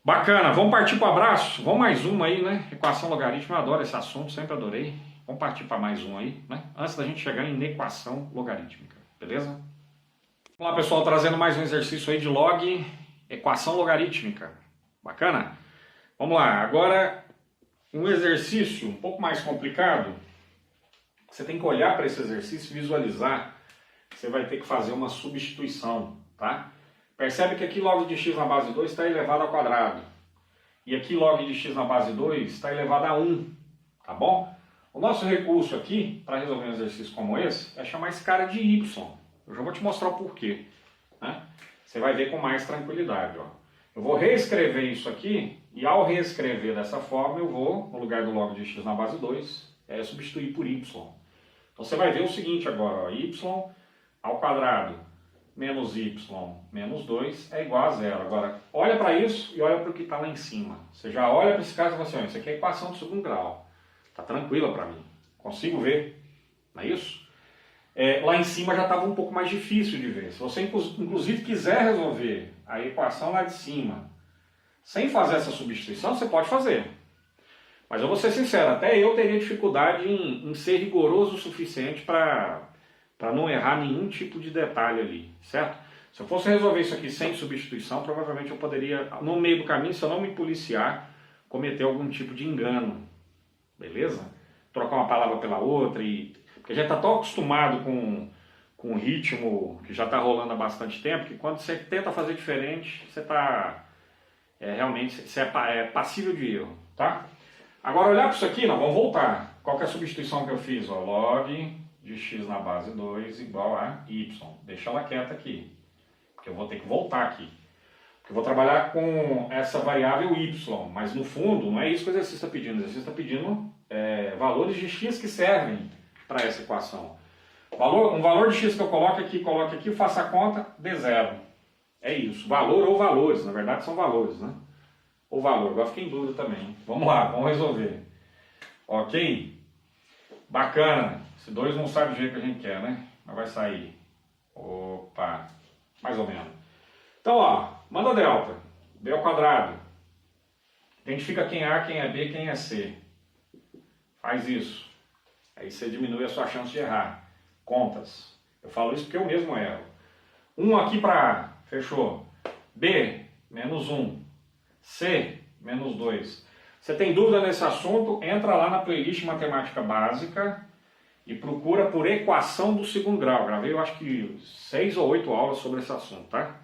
Bacana, vamos partir para o abraço? Vamos mais uma aí, né? Equação logarítmica, eu adoro esse assunto, sempre adorei. Vamos partir para mais um aí, né? Antes da gente chegar em equação logarítmica, beleza? Vamos lá, pessoal, trazendo mais um exercício aí de log, equação logarítmica. Bacana? Vamos lá, agora um exercício um pouco mais complicado. Você tem que olhar para esse exercício e visualizar que você vai ter que fazer uma substituição, tá? Percebe que aqui log de x na base 2 está elevado ao quadrado. E aqui log de x na base 2 está elevado a 1. Tá bom? O nosso recurso aqui, para resolver um exercício como esse, é chamar esse cara de y. Eu já vou te mostrar o porquê. Né? Você vai ver com mais tranquilidade. Ó. Eu vou reescrever isso aqui, e ao reescrever dessa forma, eu vou, no lugar do log de x na base 2, substituir por y. Então você vai ver o seguinte agora, ó, y ao quadrado menos y menos 2 é igual a 0. Agora, olha para isso e olha para o que está lá em cima. Você já olha para esse caso e fala assim, isso aqui é equação de segundo grau. Está tranquila para mim. Consigo ver. Não é isso? Lá em cima já estava um pouco mais difícil de ver. Se você, inclusive, quiser resolver a equação lá de cima sem fazer essa substituição, você pode fazer. Mas eu vou ser sincero, até eu teria dificuldade em ser rigoroso o suficiente para não errar nenhum tipo de detalhe ali, certo? Se eu fosse resolver isso aqui sem substituição, provavelmente eu poderia, no meio do caminho, se eu não me policiar, cometer algum tipo de engano, beleza? Trocar uma palavra pela outra, porque a gente está tão acostumado com o ritmo que já está rolando há bastante tempo, que quando você tenta fazer diferente, você está realmente você é passível de erro, tá? Agora olhar para isso aqui, não, vamos voltar. Qual que é a substituição que eu fiz? Ó, log de x na base 2 igual a y. Deixa ela quieta aqui, porque eu vou ter que voltar aqui. Porque eu vou trabalhar com essa variável y, mas no fundo não é isso que o exercício está pedindo. O exercício está pedindo valores de x que servem para essa equação. Um valor de x que eu coloque aqui, faça a conta, dê zero. É isso. Valor ou valores, na verdade são valores, né? Ou valor, agora fiquei em dúvida também. Vamos lá, vamos resolver. Ok? Bacana. Esse 2 não sai do jeito que a gente quer, né? Mas vai sair. Opa! Mais ou menos. Então, ó, manda delta. B ao quadrado. Identifica quem é A, quem é B, quem é C. Faz isso. Aí você diminui a sua chance de errar. Contas. Eu falo isso porque eu mesmo erro. 1 aqui para A. Fechou. B, menos 1. C, menos 2. Você tem dúvida nesse assunto? Entra lá na playlist Matemática Básica e procura por equação do segundo grau. Gravei, eu acho que 6 ou 8 aulas sobre esse assunto, tá?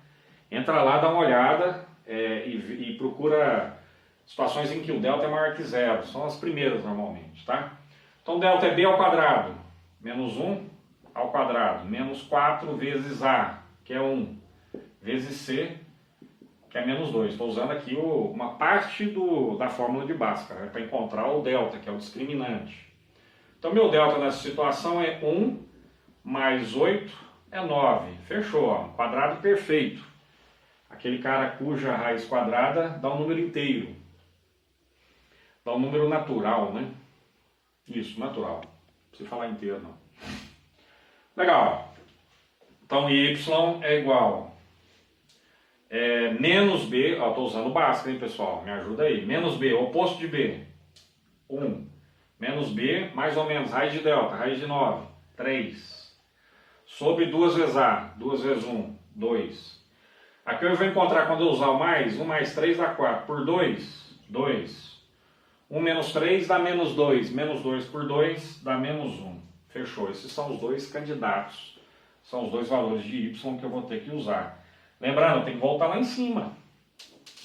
Entra lá, dá uma olhada e procura situações em que o delta é maior que zero. São as primeiras normalmente, tá? Então delta é b ao quadrado, menos 1 ao quadrado, menos 4 vezes a, que é 1, vezes c, que é menos 2. Estou usando aqui uma parte da fórmula de Bhaskara, para encontrar o delta, que é o discriminante. Então meu delta nessa situação é 1 mais 8 é 9. Fechou, ó, quadrado perfeito. Aquele cara cuja raiz quadrada dá um número inteiro. Dá um número natural, né? Isso, natural. Não precisa falar inteiro, não. Legal. Então y é igual menos b, ó, estou usando o Bhaskara, hein, pessoal? Me ajuda aí. Menos b, oposto de b, 1. Menos b, mais ou menos, raiz de delta, raiz de 9, 3. Sobre 2 vezes a, 2 vezes 1, 2. Aqui eu vou encontrar, quando eu usar o mais, 1 mais 3 dá 4. Por 2, 2. 1 menos 3 dá menos 2. Menos 2 por 2 dá menos 1. Fechou. Esses são os dois candidatos. São os dois valores de y que eu vou ter que usar. Lembrando, tem que voltar lá em cima.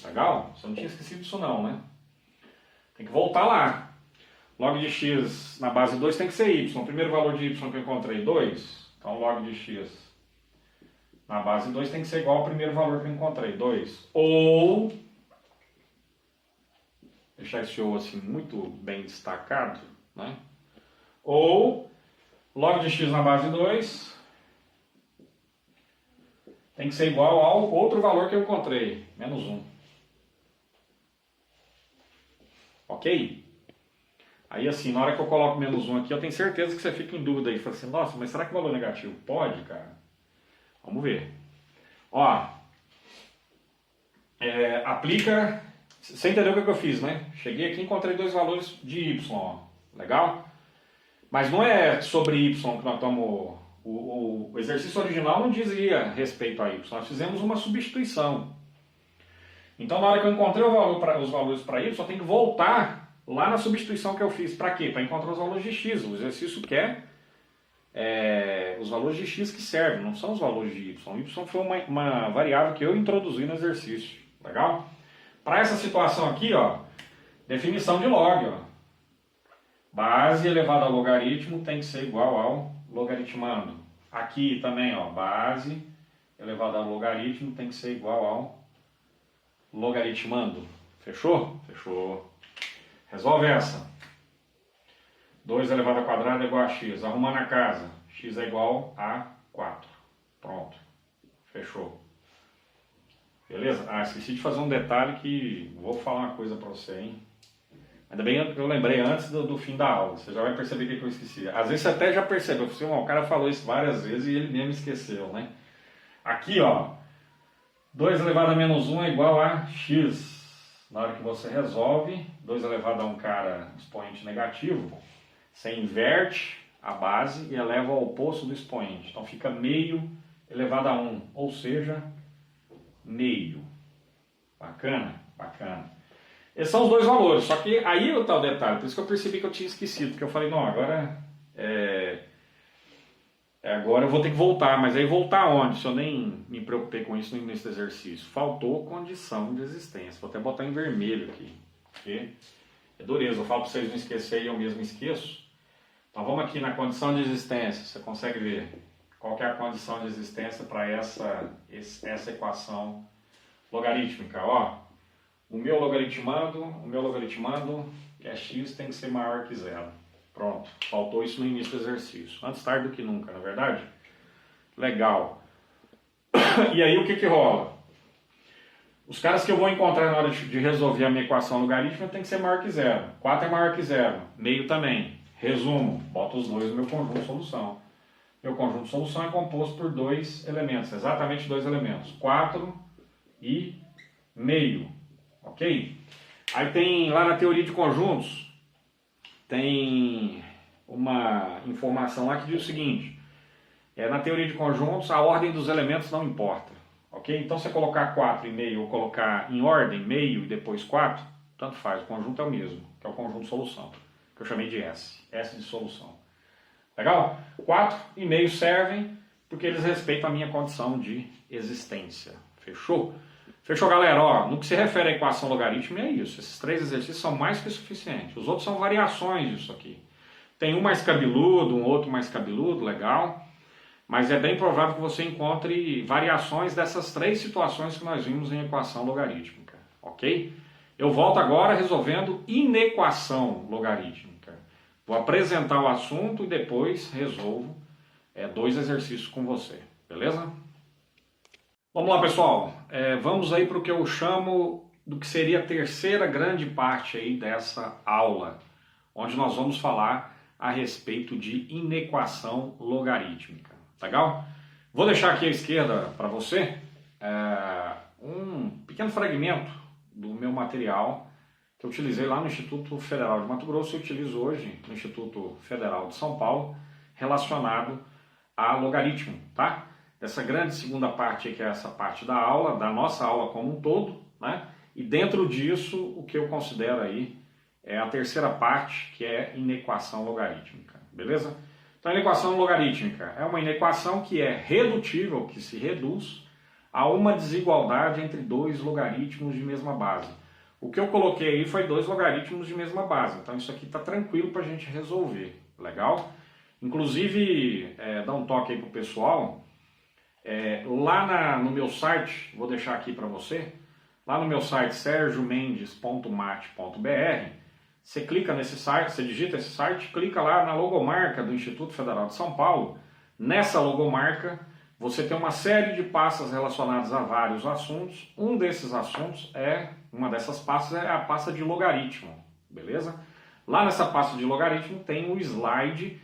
Legal? Você não tinha esquecido disso não, né? Tem que voltar lá. Log de x na base 2 tem que ser y. O primeiro valor de y que eu encontrei, 2. Então log de x na base 2 tem que ser igual ao primeiro valor que eu encontrei, 2. Ou, deixar esse ou assim muito bem destacado, né? Ou log de x na base 2 tem que ser igual ao outro valor que eu encontrei, menos 1. Ok? Aí assim, na hora que eu coloco menos 1 aqui, eu tenho certeza que você fica em dúvida aí. Fala assim, nossa, mas será que o valor negativo pode, cara? Vamos ver. Ó, aplica... Você entendeu o que eu fiz, né? Cheguei aqui e encontrei dois valores de y, ó. Legal? Mas não é sobre y que nós estamos... O exercício original não dizia respeito a y. Nós fizemos uma substituição. Então, na hora que eu encontrei os valores para y, eu tenho que voltar lá na substituição que eu fiz. Para quê? Para encontrar os valores de x. O exercício quer os valores de x que servem, não são os valores de y. Y foi uma variável que eu introduzi no exercício. Legal? Para essa situação aqui, ó, definição de log. Ó. Base elevada ao logaritmo tem que ser igual ao logaritmando. Aqui também, ó, base elevada ao logaritmo tem que ser igual ao logaritmando. Fechou? Fechou. Resolve essa. 2 elevado ao quadrado é igual a x. Arruma na casa. X é igual a 4. Pronto. Fechou. Beleza? Ah, esqueci de fazer um detalhe que vou falar uma coisa para você, hein? Ainda bem que eu lembrei antes do fim da aula. Você já vai perceber o que eu esqueci. Às vezes você até já percebeu. O cara falou isso várias vezes e ele mesmo esqueceu, né? Aqui, ó. 2 elevado a menos 1 é igual a x. Na hora que você resolve, 2 elevado a um cara expoente negativo, você inverte a base e eleva ao oposto do expoente. Então fica meio elevado a 1, ou seja, meio. Bacana? Bacana. Esses são os dois valores, só que aí está o detalhe, por isso que eu percebi que eu tinha esquecido, porque eu falei, não, agora agora eu vou ter que voltar, mas aí voltar onde? Se eu nem me preocupei com isso no início do exercício. Faltou condição de existência, vou até botar em vermelho aqui, porque é dureza, eu falo para vocês não esquecerem e eu mesmo esqueço. Então vamos aqui na condição de existência, você consegue ver qual que é a condição de existência para essa equação logarítmica, ó. O meu logaritmando, que é x, tem que ser maior que zero. Pronto, faltou isso no início do exercício. Antes tarde do que nunca, não é verdade? Legal. E aí o que rola? Os caras que eu vou encontrar na hora de resolver a minha equação logarítmica tem que ser maior que zero. 4 é maior que zero, meio também. Resumo, boto os dois no meu conjunto de solução. Meu conjunto de solução é composto por dois elementos, exatamente dois elementos. 4 e meio. Ok? Aí tem lá na teoria de conjuntos, tem uma informação lá que diz o seguinte, na teoria de conjuntos a ordem dos elementos não importa, ok? Então se você colocar 4 e meio ou colocar em ordem meio e depois 4, tanto faz, o conjunto é o mesmo, que é o conjunto de solução, que eu chamei de S de solução. Legal? 4,5 servem porque eles respeitam a minha condição de existência. Fechou? Fechou, galera? Ó, no que se refere à equação logarítmica é isso. Esses 3 exercícios são mais que suficientes. Os outros são variações disso aqui. Tem um mais cabeludo, um outro mais cabeludo, legal. Mas é bem provável que você encontre variações dessas 3 situações que nós vimos em equação logarítmica. Ok? Eu volto agora resolvendo inequação logarítmica. Vou apresentar o assunto e depois resolvo 2 exercícios com você. Beleza? Vamos lá, pessoal. Vamos aí para o que eu chamo do que seria a terceira grande parte aí dessa aula, onde nós vamos falar a respeito de inequação logarítmica. Legal? Vou deixar aqui à esquerda para você um pequeno fragmento do meu material que eu utilizei lá no Instituto Federal de Mato Grosso e utilizo hoje no Instituto Federal de São Paulo, relacionado a logaritmo, tá? Essa grande segunda parte que é essa parte da aula, da nossa aula como um todo, né? E dentro disso, o que eu considero aí é a terceira parte, que é inequação logarítmica, beleza? Então, a inequação logarítmica é uma inequação que é redutível, que se reduz a uma desigualdade entre 2 logaritmos de mesma base. O que eu coloquei aí foi 2 logaritmos de mesma base, então isso aqui está tranquilo para a gente resolver, legal? Inclusive, dá um toque aí para o pessoal, lá no meu site, vou deixar aqui para você, lá no meu site sergiomendes.mat.br, você clica nesse site, você digita esse site, clica lá na logomarca do Instituto Federal de São Paulo. Nessa logomarca, você tem uma série de pastas relacionadas a vários assuntos. Um desses assuntos uma dessas pastas é a pasta de logaritmo, beleza? Lá nessa pasta de logaritmo tem o slide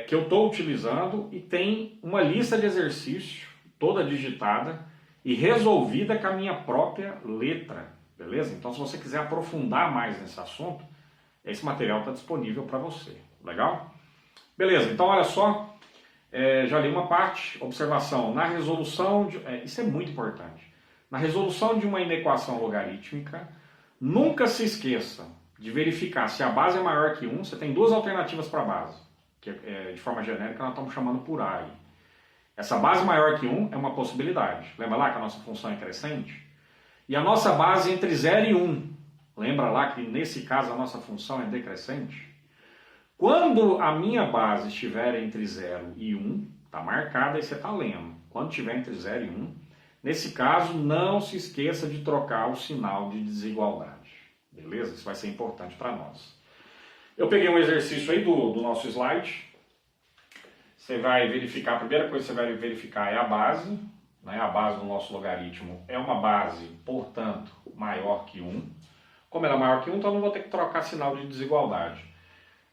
que eu estou utilizando e tem uma lista de exercícios toda digitada e resolvida com a minha própria letra, beleza? Então, se você quiser aprofundar mais nesse assunto, esse material está disponível para você, legal? Beleza, então olha só, já li uma parte, observação, na resolução, isso é muito importante, na resolução de uma inequação logarítmica, nunca se esqueça de verificar se a base é maior que 1, você tem 2 alternativas para a base, que de forma genérica nós estamos chamando por A aí. Essa base maior que 1 é uma possibilidade, lembra lá que a nossa função é crescente? E a nossa base entre 0 e 1, lembra lá que nesse caso a nossa função é decrescente? Quando a minha base estiver entre 0 e 1, está marcada e você está lendo. Quando estiver entre 0 e 1, nesse caso não se esqueça de trocar o sinal de desigualdade. Beleza? Isso vai ser importante para nós. Eu peguei um exercício aí do nosso slide. Você vai verificar, a primeira coisa que você vai verificar é a base. A base do nosso logaritmo é uma base, portanto, maior que 1. Como ela é maior que 1, então eu não vou ter que trocar sinal de desigualdade.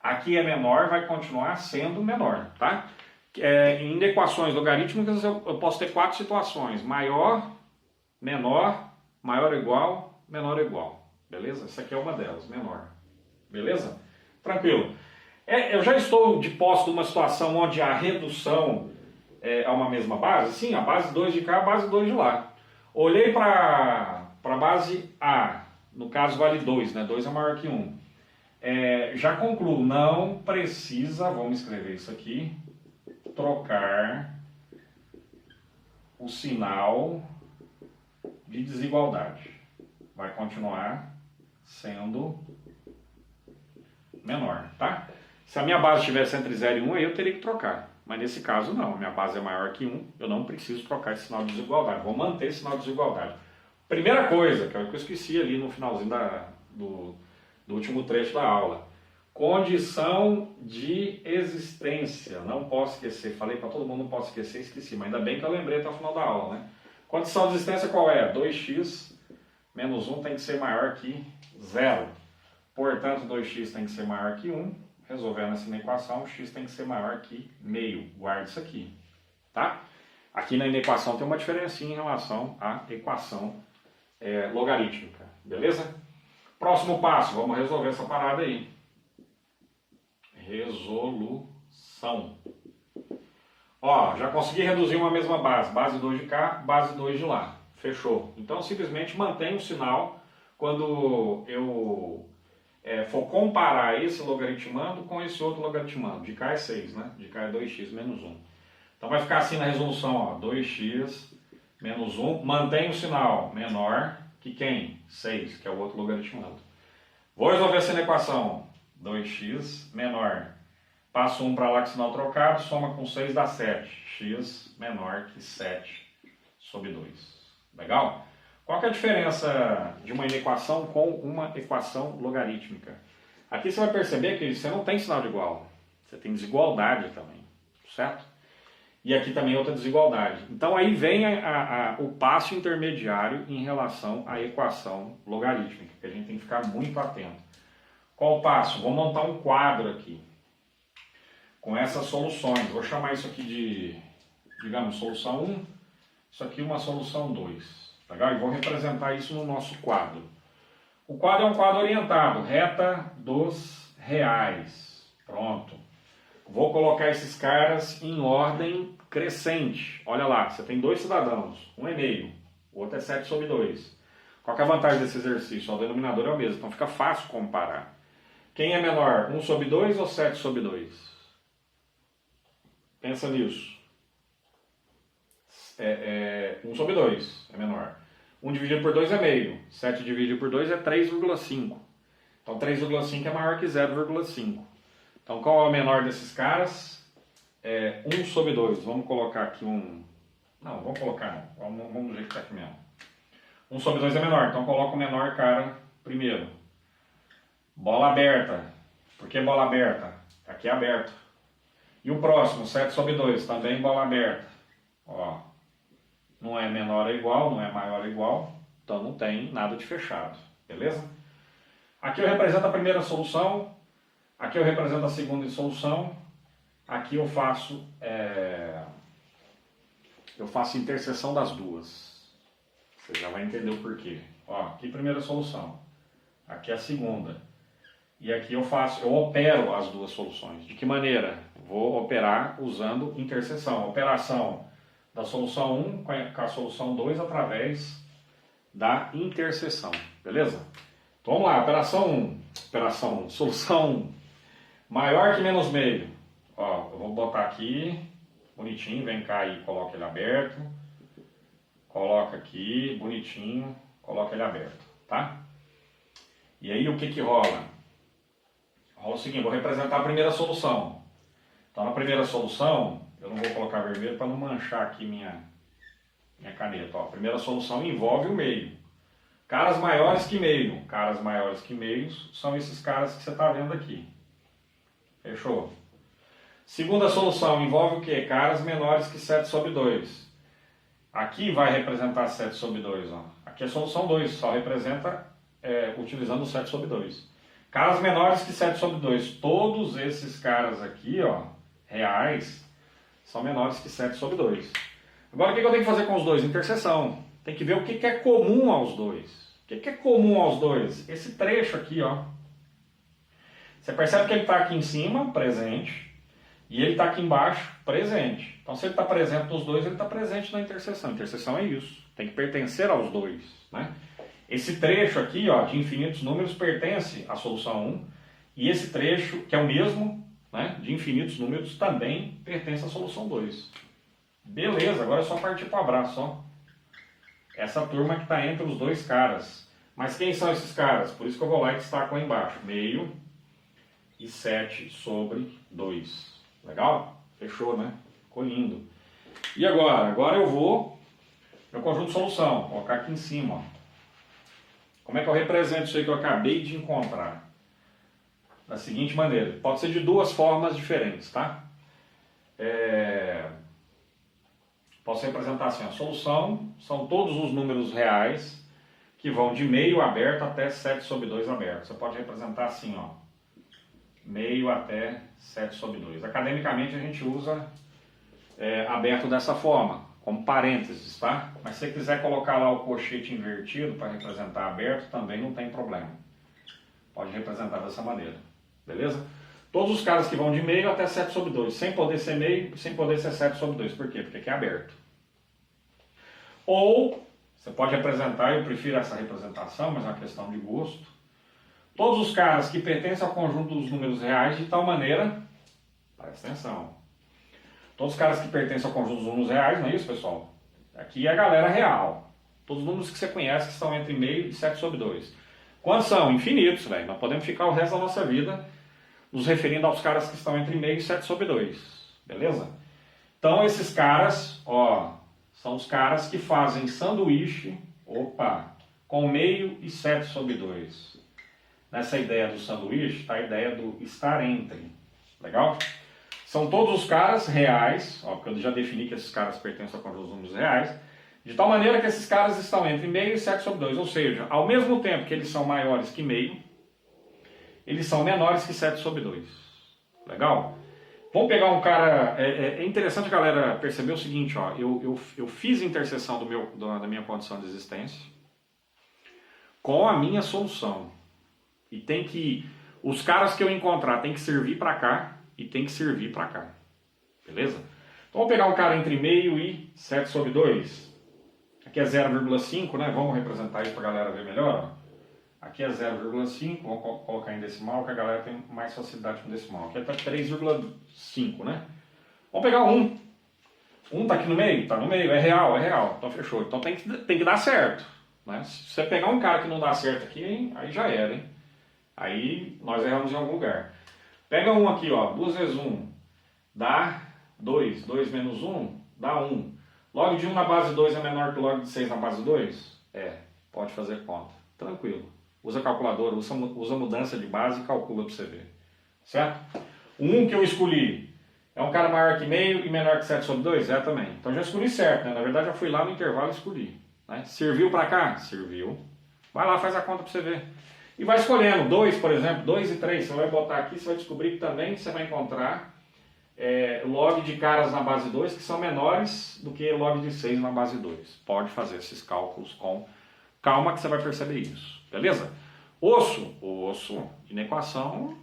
Aqui é menor, vai continuar sendo menor, tá? Em equações logarítmicas eu posso ter 4 situações. Maior, menor, maior ou igual, menor ou igual. Beleza? Essa aqui é uma delas, menor. Beleza? Tranquilo. Eu já estou de posse de uma situação onde a redução é uma mesma base? Sim, a base 2 de cá, a base 2 de lá. Olhei para a base A, no caso vale 2, né? 2 é maior que 1. Já concluo, não precisa, vamos escrever isso aqui, trocar o sinal de desigualdade. Vai continuar sendo menor, tá? Se a minha base estivesse entre 0 e 1, aí eu teria que trocar. Mas nesse caso não, a minha base é maior que 1, eu não preciso trocar esse sinal de desigualdade. Vou manter esse sinal de desigualdade. Primeira coisa, que é o que eu esqueci ali no finalzinho do último trecho da aula. Condição de existência. Não posso esquecer. Falei para todo mundo, não posso esquecer, esqueci. Mas ainda bem que eu lembrei até o final da aula, né? Condição de existência qual é? 2x menos 1 tem que ser maior que 0. Portanto, 2x tem que ser maior que 1. Resolvendo essa equação, x tem que ser maior que meio. Guarda isso aqui, tá? Aqui na inequação tem uma diferencinha em relação à equação logarítmica, beleza? Próximo passo, vamos resolver essa parada aí. Resolução. Ó, já consegui reduzir uma mesma base. Base 2 de cá, base 2 de lá. Fechou. Então, simplesmente mantenho o sinal quando eu for comparar esse logaritmando com esse outro logaritmando, de cá é 6, né? De cá é 2x menos 1. Então vai ficar assim na resolução, ó, 2x menos 1, mantém o sinal menor que quem? 6, que é o outro logaritmando. Vou resolver essa equação, 2x menor, passo 1 para lá com sinal trocado, soma com 6 dá 7, x menor que 7 sobre 2. Legal? Qual que é a diferença de uma equação com uma equação logarítmica? Aqui você vai perceber que você não tem sinal de igual, você tem desigualdade também, certo? E aqui também outra desigualdade. Então aí vem o passo intermediário em relação à equação logarítmica, que a gente tem que ficar muito atento. Qual o passo? Vou montar um quadro aqui, com essas soluções. Vou chamar isso aqui de, digamos, solução 1, isso aqui uma solução 2. Legal? E vou representar isso no nosso quadro. O quadro é um quadro orientado, reta dos reais. Pronto. Vou colocar esses caras em ordem crescente. Olha lá, você tem dois cidadãos, um é meio, o outro é 7 sobre 2. Qual que é a vantagem desse exercício? O denominador é o mesmo, então fica fácil comparar. Quem é menor, 1 sobre 2 ou 7 sobre 2? Pensa nisso. 1 sobre 2 é menor. 1 dividido por 2 é meio. 7 dividido por 2 é 3,5. Então 3,5 é maior que 0,5. Então qual é o menor desses caras? 1 sobre 2. Vamos colocar aqui um... Não, vamos colocar não. Vamos do jeito que está aqui mesmo. 1 sobre 2 é menor, então coloca o menor cara primeiro. Bola aberta. Por que bola aberta? Aqui é aberto. E o próximo, 7 sobre 2, também bola aberta. Ó, não é menor ou igual, não é maior ou igual, então não tem nada de fechado, beleza? Aqui eu represento a primeira solução, aqui eu represento a segunda solução, aqui eu faço interseção das duas. Você já vai entender o porquê. Ó, aqui primeira solução, aqui a segunda. E aqui eu opero as duas soluções. De que maneira? Vou operar usando interseção. Operação da solução 1 com a solução 2 através da interseção. Beleza? Então vamos lá, operação 1. Solução 1. Maior que menos meio. Ó, eu vou botar aqui, bonitinho, vem cá e coloca ele aberto. Coloca aqui, bonitinho, coloca ele aberto, tá? E aí o que que rola? Rola o seguinte, vou representar a primeira solução. Então na primeira solução, eu não vou colocar vermelho para não manchar aqui minha caneta. Ó, a primeira solução envolve o meio. Caras maiores que meio. Caras maiores que meios são esses caras que você está vendo aqui. Fechou? Segunda solução envolve o quê? Caras menores que 7 sobre 2. Aqui vai representar 7 sobre 2. Ó. Aqui é a solução 2, só representa utilizando o 7 sobre 2. Caras menores que 7 sobre 2. Todos esses caras aqui, ó, reais, são menores que 7 sobre 2. Agora o que eu tenho que fazer com os dois? Interseção. Tem que ver o que é comum aos dois. O que é comum aos dois? Esse trecho aqui, ó. Você percebe que ele está aqui em cima, presente, e ele está aqui embaixo, presente. Então se ele está presente nos dois, ele está presente na interseção. Interseção é isso. Tem que pertencer aos dois, né? Esse trecho aqui, ó, de infinitos números, pertence à solução 1. E esse trecho, que é o mesmo, né, de infinitos números, também pertence à solução 2. Beleza, agora é só partir para o abraço, ó. Essa turma que está entre os dois caras. Mas quem são esses caras? Por isso que eu vou lá e destaco lá embaixo. Meio e 7 sobre 2. Legal? Fechou, né? Ficou lindo. E agora? Agora eu vou no conjunto de solução. Vou colocar aqui em cima, ó. Como é que eu represento isso aí que eu acabei de encontrar? Da seguinte maneira. Pode ser de duas formas diferentes, tá? Posso representar assim, a solução são todos os números reais que vão de meio aberto até 7 sobre 2 aberto. Você pode representar assim, ó, meio até 7 sobre 2. Academicamente a gente usa aberto dessa forma, como parênteses, tá? Mas se você quiser colocar lá o colchete invertido para representar aberto, também não tem problema. Pode representar dessa maneira, beleza? Todos os caras que vão de meio até 7 sobre 2, sem poder ser meio, sem poder ser 7 sobre 2. Por quê? Porque aqui é aberto. Ou, você pode representar, eu prefiro essa representação, mas é uma questão de gosto. Todos os caras que pertencem ao conjunto dos números reais de tal maneira, presta atenção, todos os caras que pertencem ao conjunto dos números reais, não é isso, pessoal? Aqui é a galera real. Todos os números que você conhece que estão entre meio e 7 sobre 2. Quantos são? Infinitos, velho. Nós podemos ficar o resto da nossa vida nos referindo aos caras que estão entre meio e 7 sobre 2. Beleza? Então esses caras, ó, são os caras que fazem sanduíche, com meio e 7 sobre 2. Nessa ideia do sanduíche está a ideia do estar entre. Legal? São todos os caras reais, ó, porque eu já defini que esses caras pertencem ao conjunto dos números reais, de tal maneira que esses caras estão entre meio e 7 sobre 2. Ou seja, ao mesmo tempo que eles são maiores que meio, eles são menores que 7 sobre 2. Legal? Vamos pegar um cara... É interessante a galera perceber o seguinte, ó, eu fiz interseção da minha condição de existência com a minha solução. E tem que... Os caras que eu encontrar tem que servir para cá e tem que servir para cá. Beleza? Então vamos pegar um cara entre meio e 7 sobre 2. Aqui é 0,5, né? Vamos representar isso para a galera ver melhor. Aqui é 0,5, vamos colocar em decimal, que a galera tem mais facilidade com decimal. Aqui é 3,5, né? Vamos pegar 1. 1 está aqui no meio? Está no meio, é real. Então fechou. Então tem que dar certo. Né? Se você pegar um cara que não dá certo aqui, hein? Aí já era, hein? Aí nós erramos em algum lugar. Pega 1 aqui, ó. 2 vezes 1 dá 2. 2 menos 1 dá 1. Log de 1 na base 2 é menor que log de 6 na base 2? Pode fazer conta. Tranquilo. Usa calculadora, usa mudança de base e calcula para você ver. Certo? O 1 que eu escolhi é um cara maior que meio e menor que 7 sobre 2? É também. Então já escolhi certo, né? Na verdade já fui lá no intervalo e escolhi. Né? Serviu para cá? Serviu. Vai lá, faz a conta para você ver. E vai escolhendo. 2, por exemplo, 2 e 3. Você vai botar aqui, você vai descobrir que também você vai encontrar log de caras na base 2 que são menores do que log de 6 na base 2. Pode fazer esses cálculos com calma que você vai perceber isso. Beleza? Osso, inequação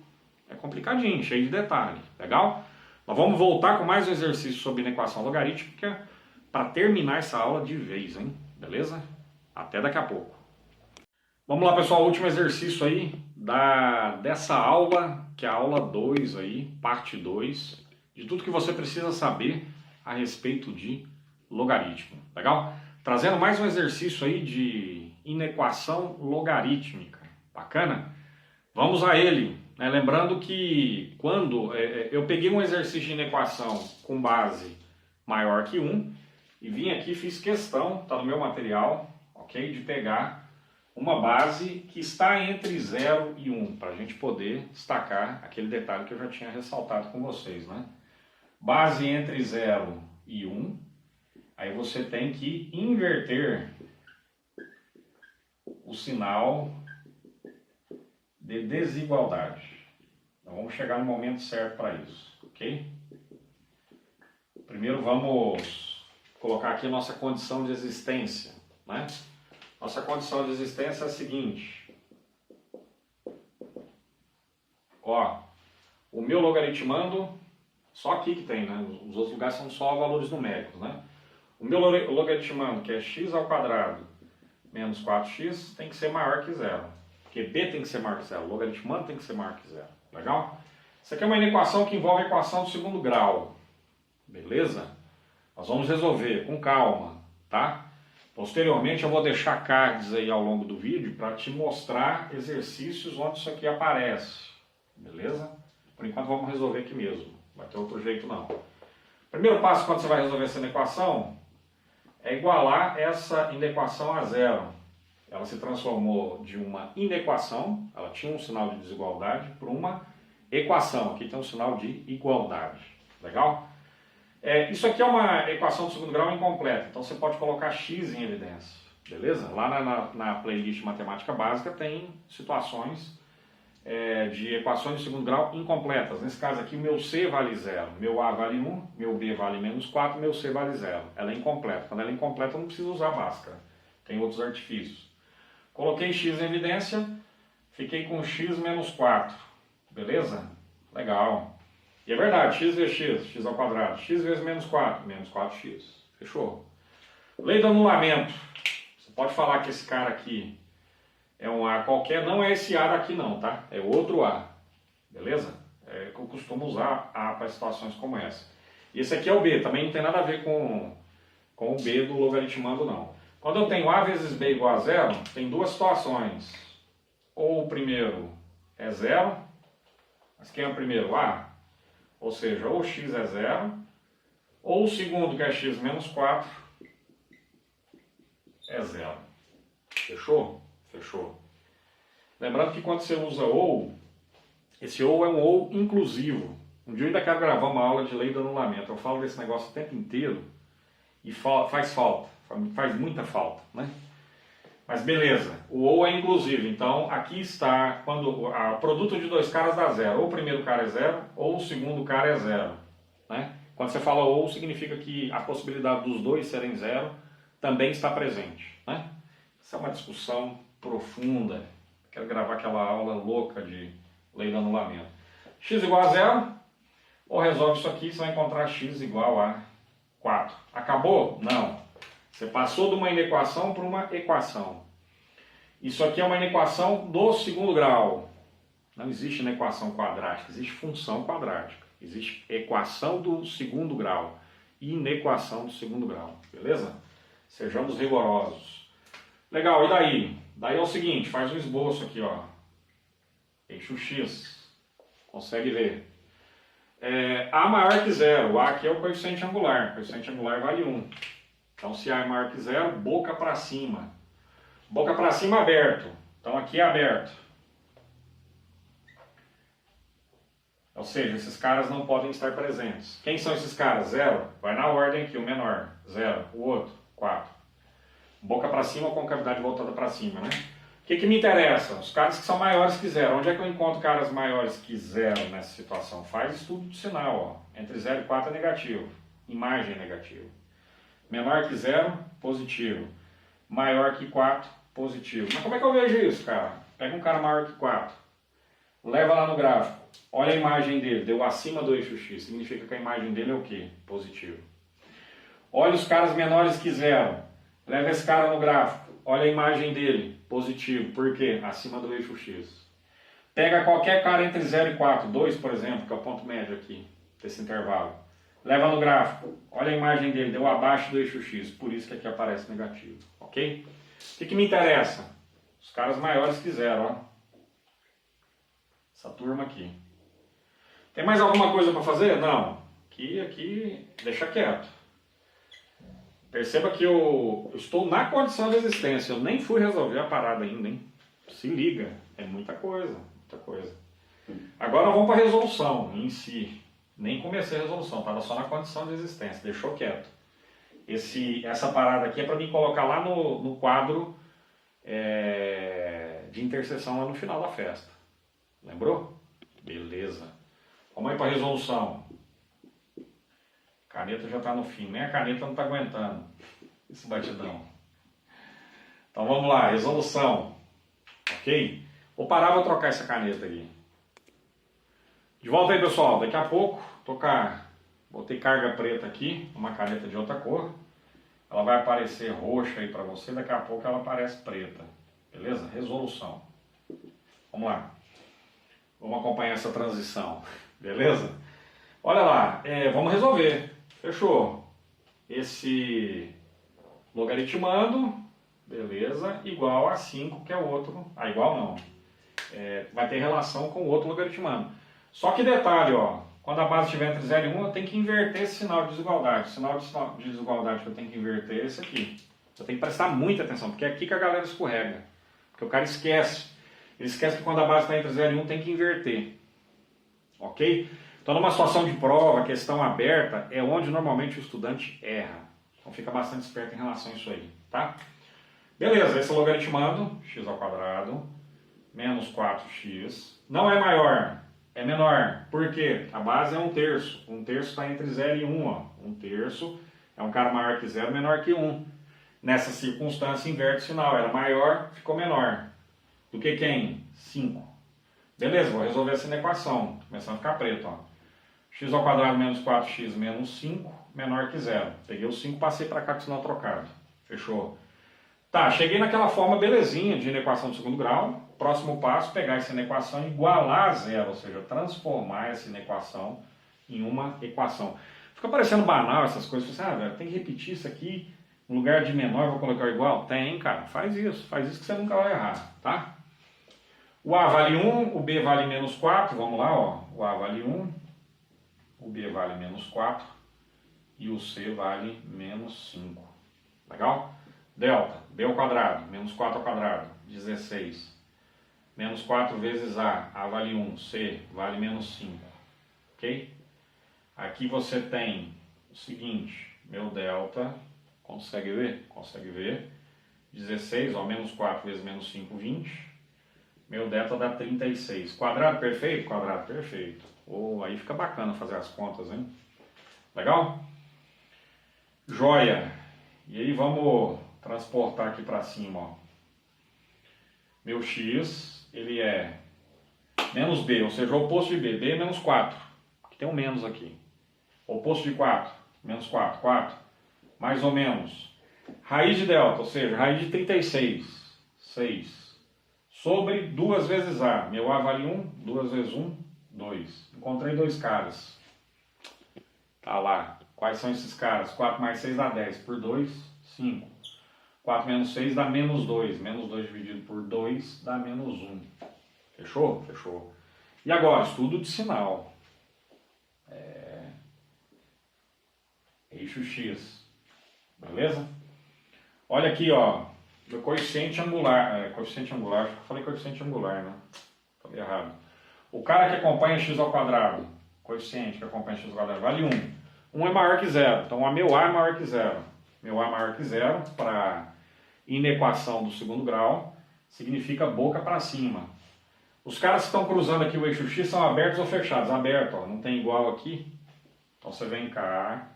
é complicadinho, cheio de detalhe. Legal? Nós vamos voltar com mais um exercício sobre inequação logarítmica para terminar essa aula de vez, hein? Beleza? Até daqui a pouco. Vamos lá, pessoal, último exercício aí dessa aula, que é a aula 2 aí, parte 2, de tudo que você precisa saber a respeito de logaritmo. Legal? Trazendo mais um exercício aí de inequação logarítmica. Bacana? Vamos a ele. Né? Lembrando que quando eu peguei um exercício de inequação com base maior que 1 e vim aqui, fiz questão, está no meu material, ok? De pegar uma base que está entre 0 e 1, para a gente poder destacar aquele detalhe que eu já tinha ressaltado com vocês. Né? Base entre 0 e 1, aí você tem que inverter o sinal de desigualdade. Então vamos chegar no momento certo para isso, ok? Primeiro vamos colocar aqui a nossa condição de existência, né? Nossa condição de existência é a seguinte. Ó, o meu logaritmando, só aqui que tem, né? Os outros lugares são só valores numéricos, né? O meu logaritmando, que é x ao quadrado menos 4x, tem que ser maior que zero. Porque b tem que ser maior que zero, o logaritmando tem que ser maior que zero. Legal? Isso aqui é uma inequação que envolve a equação do segundo grau. Beleza? Nós vamos resolver com calma, tá? Posteriormente eu vou deixar cards aí ao longo do vídeo para te mostrar exercícios onde isso aqui aparece. Beleza? Por enquanto vamos resolver aqui mesmo. Não vai ter outro jeito não. Primeiro passo quando você vai resolver essa inequação é igualar essa inequação a zero. Ela se transformou de uma inequação, ela tinha um sinal de desigualdade, para uma equação. Aqui tem um sinal de igualdade. Legal? Isso aqui é uma equação de segundo grau incompleta, então você pode colocar x em evidência. Beleza? Lá na playlist Matemática Básica tem situações de equações de segundo grau incompletas. Nesse caso aqui, o meu c vale 0, meu a vale 1, meu b vale menos 4, meu c vale 0. Ela é incompleta. Quando ela é incompleta, eu não preciso usar Bhaskara. Tem outros artifícios. Coloquei x em evidência, fiquei com x menos 4. Beleza? Legal. E é verdade, x vezes x ao quadrado. X vezes menos 4, menos 4x. Fechou. Lei do anulamento. Você pode falar que esse cara aqui é um A qualquer, não é esse A daqui não, tá? É outro A, beleza? É que eu costumo usar A para situações como essa. E esse aqui é o B, também não tem nada a ver com o B do logaritmando não. Quando eu tenho A vezes B igual a zero, tem duas situações. Ou o primeiro é zero, mas quem é o primeiro? A. Ou seja, ou x é zero, ou o segundo, que é x menos 4, é zero. Fechou? Fechou. Lembrando que quando você usa ou, esse ou é um ou inclusivo. Um dia eu ainda quero gravar uma aula de lei do anulamento. Eu falo desse negócio o tempo inteiro e faz falta, faz muita falta, né? Mas beleza, o ou é inclusivo, então aqui está quando o produto de dois caras dá zero. Ou o primeiro cara é zero, ou o segundo cara é zero, né? Quando você fala ou, significa que a possibilidade dos dois serem zero também está presente, né? Essa é uma discussão profunda. Quero gravar aquela aula louca de lei do anulamento. X igual a zero, ou resolve isso aqui, você vai encontrar x igual a 4. Acabou? Não. Você passou de uma inequação para uma equação. Isso aqui é uma inequação do segundo grau. Não existe inequação quadrática, existe função quadrática. Existe equação do segundo grau e inequação do segundo grau. Beleza? Sejamos rigorosos. Legal, e daí? Daí é o seguinte, faz um esboço aqui, ó. Eixo X. Consegue ver. A maior que zero. A aqui é o coeficiente angular. O coeficiente angular vale 1. Então, se A é maior que zero, boca para cima. Boca para cima aberto. Então, aqui é aberto. Ou seja, esses caras não podem estar presentes. Quem são esses caras? Zero. Vai na ordem aqui, o menor. Zero. O outro, 4. Boca para cima ou concavidade voltada para cima, né? O que me interessa? Os caras que são maiores que zero. Onde é que eu encontro caras maiores que zero nessa situação? Faz estudo de sinal, ó. Entre 0 e 4 é negativo. Imagem é negativo. Menor que zero, positivo. Maior que 4, positivo. Mas como é que eu vejo isso, cara? Pega um cara maior que 4. Leva lá no gráfico. Olha a imagem dele. Deu acima do eixo X. Significa que a imagem dele é o quê? Positivo. Olha os caras menores que zero. Leva esse cara no gráfico. Olha a imagem dele. Positivo. Por quê? Acima do eixo X. Pega qualquer cara entre 0 e 4. 2, por exemplo, que é o ponto médio aqui. Desse intervalo. Leva no gráfico. Olha a imagem dele. Deu abaixo do eixo X. Por isso que aqui aparece negativo. Ok? O que me interessa? Os caras maiores que zero, ó. Essa turma aqui. Tem mais alguma coisa para fazer? Não. Aqui, deixa quieto. Perceba que eu estou na condição de existência. Eu nem fui resolver a parada ainda, hein? Se liga. É muita coisa. Muita coisa. Agora vamos para a resolução em si. Nem comecei a resolução. Estava só na condição de existência. Deixou quieto. Essa parada aqui é para mim colocar lá no quadro de interseção lá no final da festa. Lembrou? Beleza. Vamos aí para a resolução. A caneta já está no fim. Nem a caneta não está aguentando esse batidão. Então vamos lá. Resolução. Ok? Vou parar, vou trocar essa caneta aqui. De volta aí, pessoal. Daqui a pouco, botei carga preta aqui, uma caneta de outra cor. Ela vai aparecer roxa aí para você, daqui a pouco ela aparece preta. Beleza? Resolução. Vamos lá. Vamos acompanhar essa transição. Beleza? Olha lá, vamos resolver. Fechou. Esse logaritmando, beleza, igual a 5, que é o outro. Igual não. Vai ter relação com o outro logaritmando. Só que detalhe, ó. Quando a base estiver entre 0 e 1, eu tenho que inverter esse sinal de desigualdade. O sinal de desigualdade que eu tenho que inverter é esse aqui. Eu tenho que prestar muita atenção, porque é aqui que a galera escorrega. Porque o cara esquece. Ele esquece que quando a base está entre 0 e 1, tem que inverter. Ok? Então, numa situação de prova, questão aberta, é onde normalmente o estudante erra. Então, fica bastante esperto em relação a isso aí. Tá? Beleza, esse logaritmando, x ao quadrado, menos 4x, não é maior. É menor. Por quê? A base é 1/3. 1/3 está entre 0 e 1. Ó. 1/3 é um cara maior que 0, menor que 1. Nessa circunstância, inverte o sinal. Era maior, ficou menor. Do que quem? 5. Beleza, vou resolver essa equação. Começando a ficar preto. Ó. X ao quadrado menos 4x menos 5, menor que 0. Peguei o 5 e passei para cá com o sinal trocado. Fechou. Tá, cheguei naquela forma belezinha de inequação de segundo grau. Próximo passo, pegar essa inequação e igualar a zero, ou seja, transformar essa inequação em uma equação. Fica parecendo banal essas coisas, você sabe, velho, tem que repetir isso aqui, no lugar de menor vou colocar igual? Tem, cara, faz isso que você nunca vai errar, tá? O A vale 1, o B vale menos 4, vamos lá, ó, o A vale 1, o B vale menos 4 e o C vale menos 5, legal? Delta, B ao quadrado, menos 4 ao quadrado, 16. Menos 4 vezes A vale 1, C vale menos 5, ok? Aqui você tem o seguinte, meu delta, consegue ver? Consegue ver? 16, ó, menos 4 vezes menos 5, 20. Meu delta dá 36. Quadrado perfeito? Quadrado perfeito. Oh, aí fica bacana fazer as contas, hein? Legal? Joia! E aí vamos transportar aqui para cima, ó. Meu x, ele é menos b, ou seja, o oposto de b. B é menos 4. Aqui tem um menos aqui. O oposto de 4, menos 4, 4. Mais ou menos. Raiz de delta, ou seja, raiz de 36, 6. Sobre 2 vezes A. Meu A vale 1, 2 vezes 1, 2. Encontrei dois caras. Tá lá. Quais são esses caras? 4 mais 6 dá 10. Por 2, 5. 4 menos 6 dá menos 2. Menos 2 dividido por 2 dá menos 1. Fechou? Fechou. E agora, estudo de sinal. Eixo X. Beleza? Olha aqui, ó. Meu coeficiente angular. Coeficiente angular, acho que eu falei coeficiente angular, né? Falei errado. O cara que acompanha x ao quadrado, coeficiente que acompanha x ao quadrado, vale 1. 1 é maior que 0. Então, meu A é maior que 0. Meu A é maior que 0, para inequação do segundo grau, significa boca para cima. Os caras que estão cruzando aqui o eixo X são abertos ou fechados? Aberto, ó, não tem igual aqui. Então, você vem cá,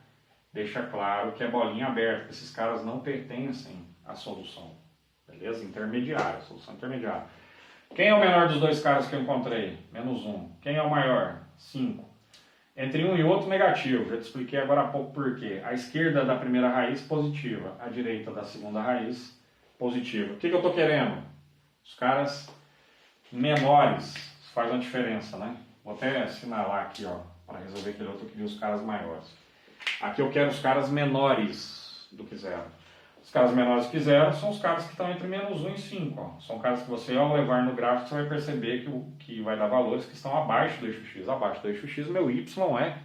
deixa claro que é bolinha aberta. Esses caras não pertencem à solução. Beleza? Intermediária, solução intermediária. Quem é o menor dos dois caras que eu encontrei? Menos 1. Quem é o maior? 5. Entre um e outro, negativo. Já te expliquei agora há pouco por quê. A esquerda da primeira raiz, positiva. A direita da segunda raiz, positiva. O que eu estou querendo? Os caras menores. Isso faz uma diferença, né? Vou até assinalar aqui, ó, para resolver aquele outro que viu os caras maiores. Aqui eu quero os caras menores do que 0. Os caras menores que 0 são os caras que estão entre menos 1 e 5. Ó. São caras que você, ao levar no gráfico, você vai perceber que vai dar valores que estão abaixo do eixo x. Abaixo do eixo x, meu y é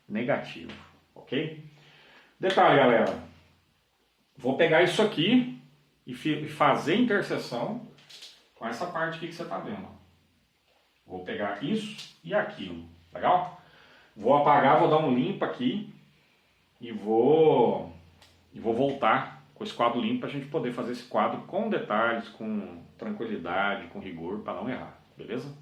negativo. Ok? Detalhe, galera. Vou pegar isso aqui e fazer interseção com essa parte aqui que você está vendo. Vou pegar isso e aquilo. Legal? Vou apagar, vou dar um limpo aqui e vou voltar com esse quadro limpo para a gente poder fazer esse quadro com detalhes, com tranquilidade, com rigor, para não errar, beleza?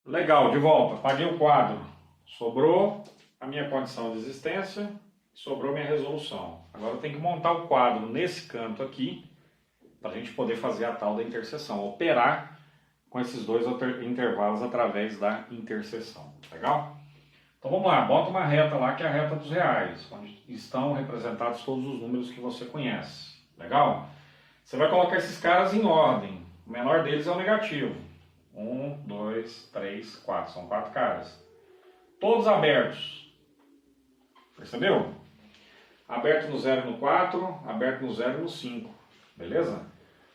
Legal, de volta, apaguei o quadro, sobrou a minha condição de existência, sobrou minha resolução. Agora eu tenho que montar o quadro nesse canto aqui, para a gente poder fazer a tal da interseção, operar com esses dois intervalos através da interseção, legal? Então vamos lá, bota uma reta lá que é a reta dos reais, onde estão representados todos os números que você conhece. Legal? Você vai colocar esses caras em ordem. O menor deles é o negativo. 1, 2, 3, 4. São 4 caras. Todos abertos. Percebeu? Aberto no 0 e no 4, aberto no 0 e no 5. Beleza?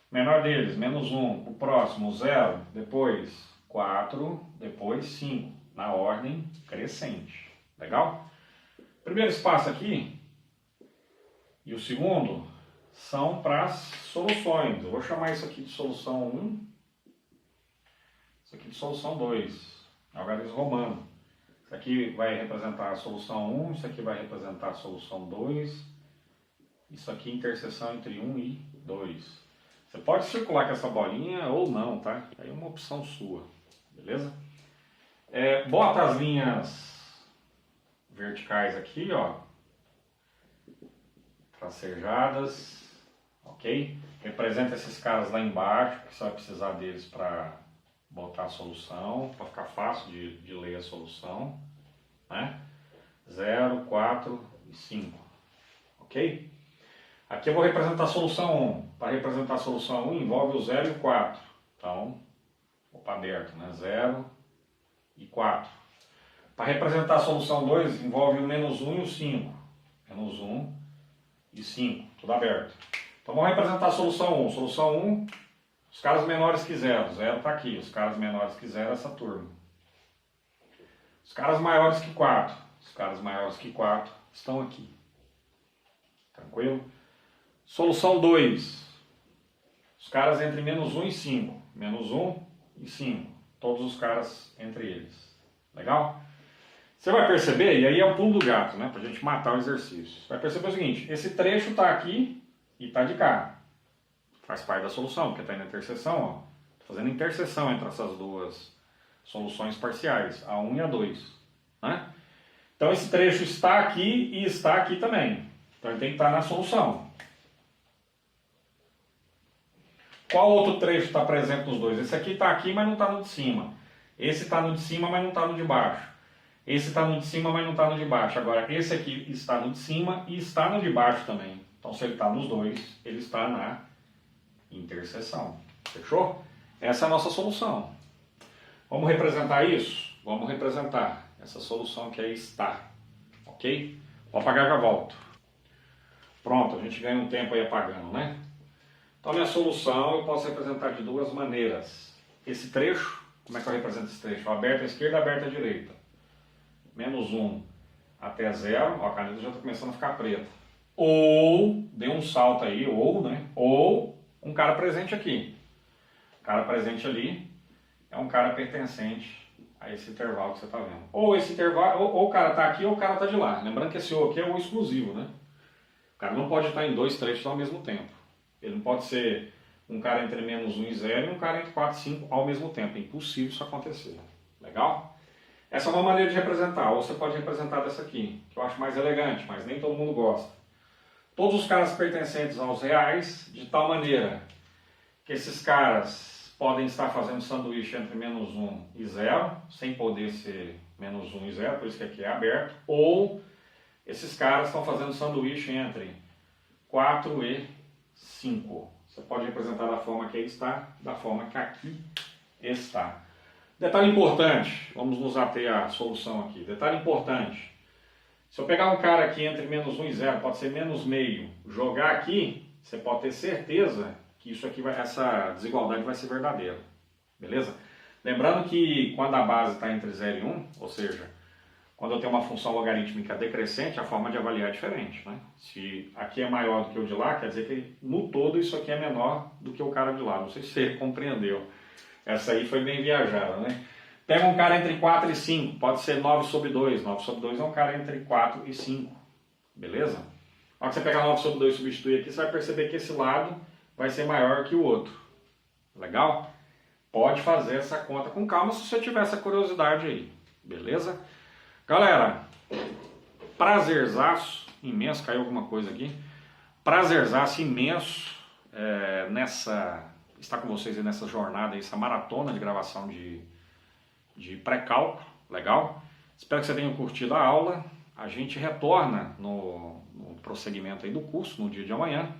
Menor deles, menos 1. O próximo, 0. Depois 4. Depois 5. Na ordem crescente. Legal? Primeiro espaço aqui e o segundo são para as soluções. Eu vou chamar isso aqui de solução 1, isso aqui de solução 2, algarismo romano. Isso aqui vai representar a solução 1, isso aqui vai representar a solução 2, isso aqui interseção entre 1 e 2. Você pode circular com essa bolinha ou não, tá? Aí é uma opção sua, beleza? Bota as linhas verticais aqui, ó, tracejadas, ok? Representa esses caras lá embaixo, que você vai precisar deles para botar a solução, para ficar fácil de ler a solução, né? 0, 4 e 5, ok? Aqui eu vou representar a solução 1. Para representar a solução 1 envolve o 0 e o 4. Então, opa, aberto, né? 0 e 4. Para representar a solução 2 envolve o menos 1 e o 5. Menos 1 e 5, tudo aberto. Então vamos representar a solução 1. Solução 1, os caras menores que 0. 0 está aqui. Os caras menores que 0 é essa turma. Os caras maiores que 4. Os caras maiores que 4 estão aqui. Tranquilo? Solução 2. Os caras entre menos 1 e 5. Menos 1 e 5. Todos os caras entre eles. Legal? Você vai perceber, e aí é o pulo do gato, né? Pra gente matar o exercício. Você vai perceber o seguinte, esse trecho está aqui e está de cá. Faz parte da solução, porque está aí na interseção, ó. Tô fazendo interseção entre essas duas soluções parciais, a 1 e a 2. Né? Então esse trecho está aqui e está aqui também. Então ele tem que estar na solução. Qual outro trecho está presente nos dois? Esse aqui está aqui, mas não está no de cima. Esse está no de cima, mas não está no de baixo. Esse está no de cima, mas não está no de baixo. Agora, esse aqui está no de cima e está no de baixo também. Então, se ele está nos dois, ele está na interseção. Fechou? Essa é a nossa solução. Vamos representar isso? Vamos representar essa solução que aí está. Ok? Vou apagar, já volto. Pronto, a gente ganha um tempo aí apagando, né? Então, a minha solução eu posso representar de duas maneiras. Esse trecho, como é que eu represento esse trecho? Aberto à esquerda, aberto à direita. Menos 1 até 0, ó, a caneta já está começando a ficar preta. Ou, deu um salto aí, ou, né? Ou um cara presente aqui. O cara presente ali é um cara pertencente a esse intervalo que você está vendo. Ou esse intervalo, ou o cara está aqui ou o cara está de lá. Lembrando que esse ou aqui é o exclusivo, né? O cara não pode estar em dois trechos ao mesmo tempo. Ele não pode ser um cara entre menos 1 e 0 e um cara entre 4 e 5 ao mesmo tempo. É impossível isso acontecer. Legal? Essa é uma maneira de representar. Ou você pode representar dessa aqui, que eu acho mais elegante, mas nem todo mundo gosta. Todos os caras pertencentes aos reais, de tal maneira que esses caras podem estar fazendo sanduíche entre menos 1 e 0, sem poder ser menos 1 e 0, por isso que aqui é aberto. Ou esses caras estão fazendo sanduíche entre 4 e 5. Você pode representar da forma que aí está, da forma que aqui está. Detalhe importante, vamos nos ater à solução aqui. Detalhe importante, se eu pegar um cara aqui entre menos 1 e 0, pode ser menos meio, jogar aqui, você pode ter certeza que isso aqui essa desigualdade vai ser verdadeira. Beleza? Lembrando que quando a base está entre 0 e 1, ou seja, quando eu tenho uma função logarítmica decrescente, a forma de avaliar é diferente. Né? Se aqui é maior do que o de lá, quer dizer que no todo isso aqui é menor do que o cara de lá. Não sei se você compreendeu. Essa aí foi bem viajada, né? Pega um cara entre 4 e 5, pode ser 9 sobre 2. 9 sobre 2 é um cara entre 4 e 5. Beleza? Na hora que você pegar 9 sobre 2 e substituir aqui, você vai perceber que esse lado vai ser maior que o outro. Legal? Pode fazer essa conta com calma se você tiver essa curiosidade aí. Beleza? Galera, prazerzaço imenso, caiu alguma coisa aqui. Prazerzaço imenso estar com vocês aí nessa jornada, essa maratona de gravação de pré-cálculo, legal? Espero que você tenha curtido a aula. A gente retorna no prosseguimento aí do curso, no dia de amanhã,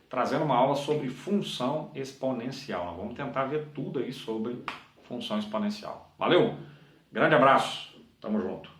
trazendo uma aula sobre função exponencial. Nós vamos tentar ver tudo aí sobre função exponencial. Valeu? Grande abraço, tamo junto.